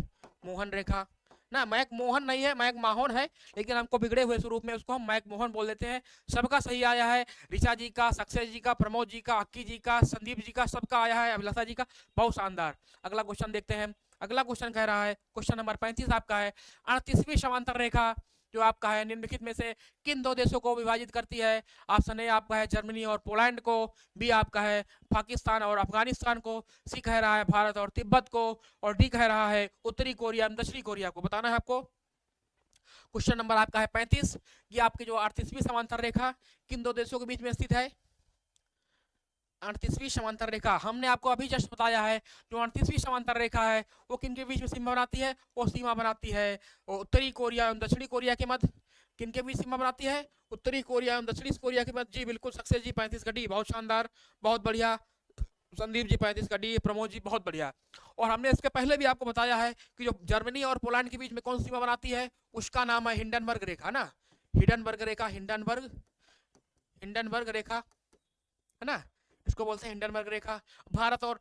मोहन रेखा ना, मैक मोहन नहीं है, मैक माहौन है, लेकिन हमको बिगड़े हुए स्वरूप में उसको हम मैक मोहन बोल देते हैं। सबका सही आया है, ऋचा जी का, सक्सेस जी का, प्रमोद जी का, अक्की जी का, संदीप जी का, सबका आया है, अभिलाषा जी का, बहुत शानदार। अगला क्वेश्चन देखते हैं। अगला क्वेश्चन कह रहा है, क्वेश्चन नंबर 35 आपका है, 38वीं समांतर रेखा जो आपका है निम्नलिखित में से किन दो देशों को विभाजित करती है? ऑप्शन ए आपका है जर्मनी और पोलैंड को, बी आपका है पाकिस्तान और अफगानिस्तान को, सी कह रहा है भारत और तिब्बत को, और डी कह रहा है उत्तरी कोरिया और दक्षिणी कोरिया को। बताना है आपको। क्वेश्चन नंबर आपका है 35, ये आपकी जो 38वीं समांतर रेखा किन दो देशों के बीच में स्थित है? 38वीं समांतर रेखा हमने आपको अभी जस्ट बताया है, जो 38वीं समांतर रेखा है वो किनके बीच में सीमा बनाती है? वो सीमा बनाती है उत्तरी कोरिया एवं दक्षिणी कोरिया के मध्य। किनके बीच सीमा बनाती है? उत्तरी कोरिया एवं दक्षिणी कोरिया के मध्य। जी बिल्कुल, सक्सेस जी 35 का डी, बहुत शानदार, बहुत बढ़िया। संदीप जी 35 का डी, प्रमोद जी बहुत बढ़िया। और हमने इसके पहले भी आपको बताया है कि जो जर्मनी और पोलैंड के बीच में कौन सीमा बनाती है उसका नाम है हिंडनबर्ग रेखा ना, हिंडनबर्ग रेखा, हिंडनबर्ग रेखा है ना, इसको बोलते हैं हिंडनबर्ग रेखा। भारत और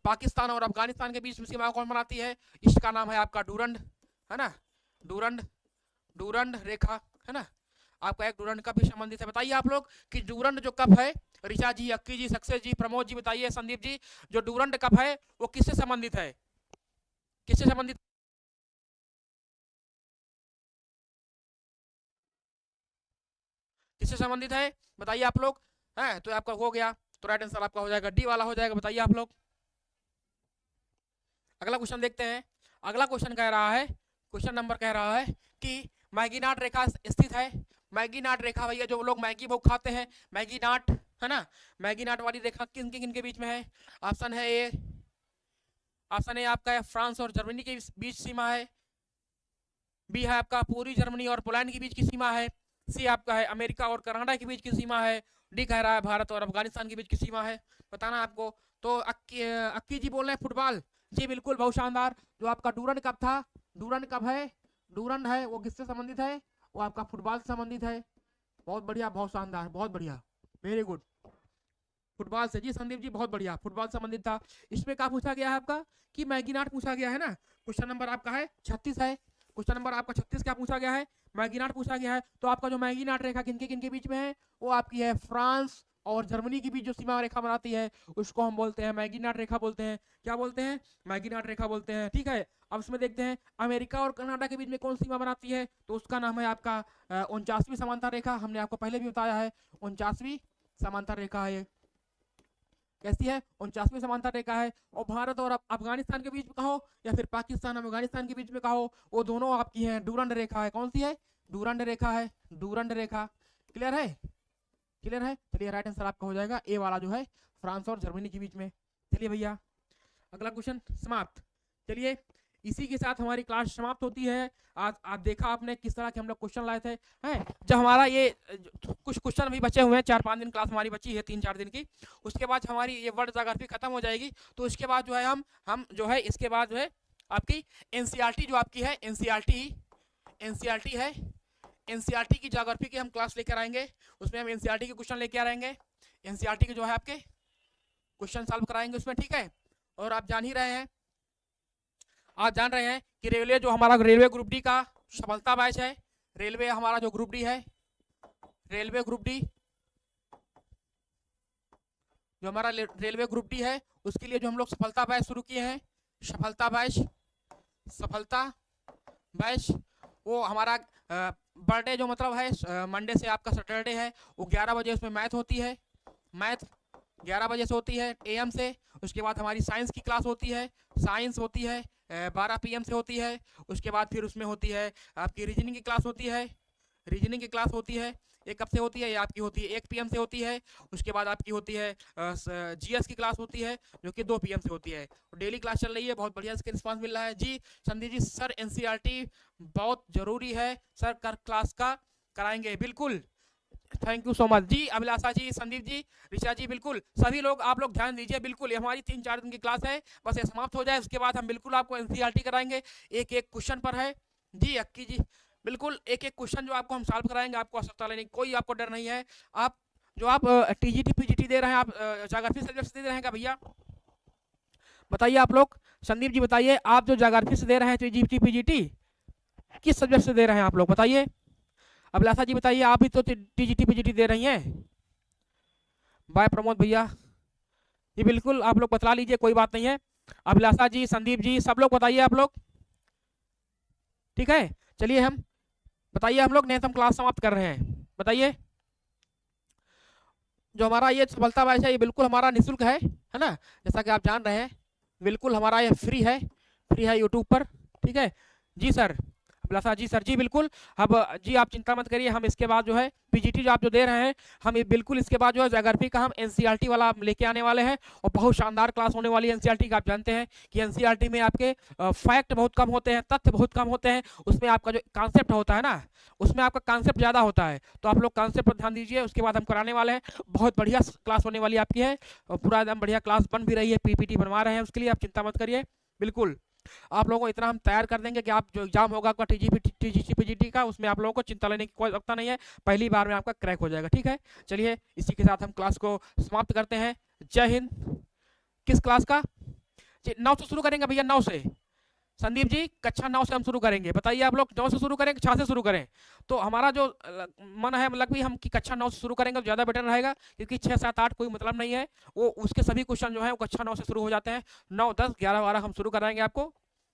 पाकिस्तान और अफगानिस्तान के बीच में सीमा कौन बनाती है? इसका नाम है आपका डूरंड, है ना, डूरंड रेखा, है ना। आपका एक डूरंड कप भी संबंधित है। बताइए आप लोग कि डूरंड जो कप है, ऋचा जी, अक्की जी, सक्सेस जी, प्रमोद जी बताइए, संदीप जी, जो डूरंड कप है वो किससे संबंधित है, किससे संबंधित, किससे संबंधित है बताइए आप लोग। है तो आपका हो गया, तो राइट आंसर आपका हो जाएगा डी वाला हो जाएगा। बताइए आप लोग। अगला क्वेश्चन देखते हैं। अगला क्वेश्चन कह रहा है, क्वेश्चन नंबर कह रहा है कि मैगीनाट रेखा स्थित है। मैगीनाट रेखा भैया, जो लोग मैगी बहुत खाते हैं, मैगीनाट है ना, मैगीनाट वाली रेखा किन किन के बीच में है। ऑप्शन है ए, ऑप्शन ए आपका है फ्रांस और जर्मनी के बीच सीमा है। बी है आपका पूर्वी जर्मनी और पोलैंड के बीच की सीमा है। सी आपका है अमेरिका और कनाडा के बीच की सीमा है। डी कह रहा है भारत और अफगानिस्तान के बीच की सीमा है। बताना आपको। तो अक्की जी बोल रहे हैं फुटबॉल। जी बिल्कुल, बहुत शानदार। जो आपका डूरंड कप था, डूरंड कप है, डूरंड है वो किससे संबंधित है, वो आपका फुटबॉल से संबंधित है। बहुत बढ़िया, बहुत शानदार, बहुत बढ़िया, वेरी गुड। फुटबॉल से जी संदीप जी, बहुत बढ़िया, फुटबॉल संबंधित था। इसमें क्या पूछा गया है आपका कि मैगीनाट पूछा गया है ना। क्वेश्चन नंबर आपका है 36 है। क्वेश्चन नंबर आपका 36 क्या पूछा गया है, मैगीनाट पूछा गया है। तो आपका जो मैगीनाट रेखा किनके किनके बीच में है, वो आपकी है फ्रांस और जर्मनी के बीच जो सीमा रेखा बनाती है उसको हम बोलते हैं मैगीनाट रेखा बोलते हैं। क्या बोलते हैं, मैगीनाट रेखा बोलते हैं। ठीक है, अब इसमें देखते हैं अमेरिका और कनाडा के बीच में कौन सीमा बनाती है, तो उसका नाम है आपका 49वीं समांतर रेखा। हमने आपको पहले भी बताया है, 49वीं समांतर रेखा है। कैसी है, 49वीं समांतर रेखा है। और भारत और अफगानिस्तान के बीच में कहो या फिर पाकिस्तान और अफगानिस्तान के बीच में कहो, वो दोनों आपकी हैं डूरंड रेखा है। कौन सी है, डूरंड रेखा है, डूरंड रेखा। क्लियर है, क्लियर है। चलिए राइट आंसर आपका हो जाएगा ए वाला, जो है फ्रांस और जर्मनी के बीच में। चलिए भैया, अगला क्वेश्चन समाप्त। चलिए इसी के साथ हमारी क्लास समाप्त होती है। आज देखा आपने किस तरह के हम लोग क्वेश्चन लाए थे, हैं। जब हमारा ये कुछ क्वेश्चन अभी बचे हुए हैं, 4-5 दिन क्लास हमारी बची है, 3-4 दिन की। उसके बाद हमारी ये वर्ल्ड ज्योग्राफी खत्म हो जाएगी। तो उसके बाद जो है हम जो है इसके बाद जो है आपकी एनसीईआरटी जो आपकी है, एनसीईआरटी है, एनसीईआरटी की ज्योग्राफी की हम क्लास लेकर आएंगे। उसमें हम एनसीईआरटी के क्वेश्चन लेके आएंगे, एनसीईआरटी के जो है आपके क्वेश्चन सॉल्व कराएंगे उसमें। ठीक है, और आप जान ही रहे हैं, आज जान रहे हैं कि रेलवे जो हमारा रेलवे ग्रुप डी का सफलता बैच है, रेलवे हमारा जो ग्रुप डी है, रेलवे ग्रुप डी जो हमारा रेलवे ग्रुप डी है, उसके लिए जो हम लोग सफलता बैच शुरू किए हैं, सफलता बैच, सफलता बैच, वो हमारा बर्थडे जो मतलब है मंडे से आपका सैटरडे है, वो 11 बजे उसमें मैथ होती है, मैथ 11 बजे से होती है AM से। उसके बाद हमारी साइंस की क्लास होती है, साइंस होती है 12 PM से होती है। उसके बाद फिर उसमें होती है आपकी रीजनिंग की क्लास होती है, रीजनिंग की क्लास होती है, ये कब से होती है, ये आपकी होती है 1 PM से होती है। उसके बाद आपकी होती है GS की क्लास होती है, जो कि 2 PM से होती है। डेली क्लास चल रही है, बहुत बढ़िया इसके रिस्पांस मिल रहा है। जी संदीप जी, सर एनसीईआरटी बहुत जरूरी है सर, कर क्लास का कराएंगे, बिल्कुल, थैंक यू सो मच जी। अभिलाषा जी, संदीप जी, ऋचा जी, बिल्कुल सभी लोग आप लोग ध्यान दीजिए। बिल्कुल ये हमारी 3-4 दिन की क्लास है, बस ये समाप्त हो जाए उसके बाद हम बिल्कुल आपको एनसीईआरटी कराएंगे, एक एक क्वेश्चन पर है। जी अक्की जी, बिल्कुल एक एक क्वेश्चन जो आपको हम सॉल्व कराएंगे, आपको आवश्यकता लेने की कोई आपको डर नहीं है। आप जो आप TGT PGT दे रहे हैं, आप ज्योग्राफी सब्जेक्ट दे रहे हैं क्या भैया, बताइए आप लोग। संदीप जी बताइए, आप जो ज्योग्राफी से दे रहे हैं TGT PGT किस सब्जेक्ट से दे रहे हैं आप लोग, बताइए। अभिलाषा जी बताइए, आप भी तो TGT PGT दे रही हैं। बाय प्रमोद भैया, ये बिल्कुल आप लोग बतला लीजिए, कोई बात नहीं है। अभिलाषा जी, संदीप जी, सब लोग बताइए आप लोग, ठीक है। चलिए हम बताइए, हम लोग नेक्स्ट हम क्लास समाप्त कर रहे हैं, बताइए। जो हमारा ये सफलता बैच है, ये बिल्कुल हमारा निःशुल्क है ना, जैसा कि आप जान रहे हैं, बिल्कुल हमारा ये फ्री है यूट्यूब पर, ठीक है। जी सर, अभिलाषा जी, सर जी बिल्कुल। अब जी आप चिंता मत करिए, हम इसके बाद जो है PGT जो आप जो दे रहे हैं, हम बिल्कुल इसके बाद जो है ज्योग्राफी का हम NCERT वाला लेके आने वाले हैं, और बहुत शानदार क्लास होने वाली है NCERT का। आप जानते हैं कि NCERT में आपके फैक्ट बहुत कम होते हैं, तथ्य बहुत कम होते हैं, उसमें आपका जो कॉन्सेप्ट होता है ना, उसमें आपका कॉन्सेप्ट ज़्यादा होता है। तो आप लोग कॉन्सेप्ट पर ध्यान दीजिए, उसके बाद हम कराने वाले हैं, बहुत बढ़िया क्लास होने वाली आपकी है, और पूरा एकदम बढ़िया क्लास बन भी रही है, PPT बनवा रहे हैं उसके लिए, आप चिंता मत करिए। बिल्कुल आप लोगों को इतना हम तैयार कर देंगे कि आप जो एग्जाम होगा आपका TGT PGT का, उसमें आप लोगों को चिंता लेने की कोई आवश्यकता नहीं है, पहली बार में आपका क्रैक हो जाएगा, ठीक है। चलिए इसी के साथ हम क्लास को समाप्त करते हैं। जय हिंद। किस क्लास का, 9 से शुरू करेंगे भैया, 9 से संदीप जी कक्षा 9 से हम शुरू करेंगे, बताइए आप लोग 9 से शुरू करें कि 6 से शुरू करें? तो हमारा जो मन है मतलब भी हम कि कक्षा 9 से शुरू करेंगे तो ज़्यादा बेटर रहेगा, क्योंकि 6 7 8 कोई मतलब नहीं है, वो उसके सभी क्वेश्चन जो है वो कक्षा 9 से शुरू हो जाते हैं। 9 10 11 12 हम शुरू कराएंगे आपको,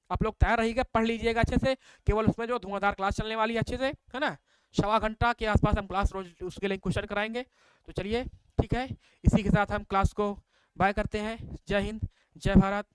आप लोग तैयार रहिएगा, पढ़ लीजिएगा अच्छे से। केवल उसमें जो धुआंधार क्लास चलने वाली है अच्छे से, है ना, 1.25 घंटा के आसपास हम क्लास रोज उसके लिए क्वेश्चन कराएंगे। तो चलिए ठीक है, इसी के साथ हम क्लास को बाय करते हैं। जय हिंद, जय भारत।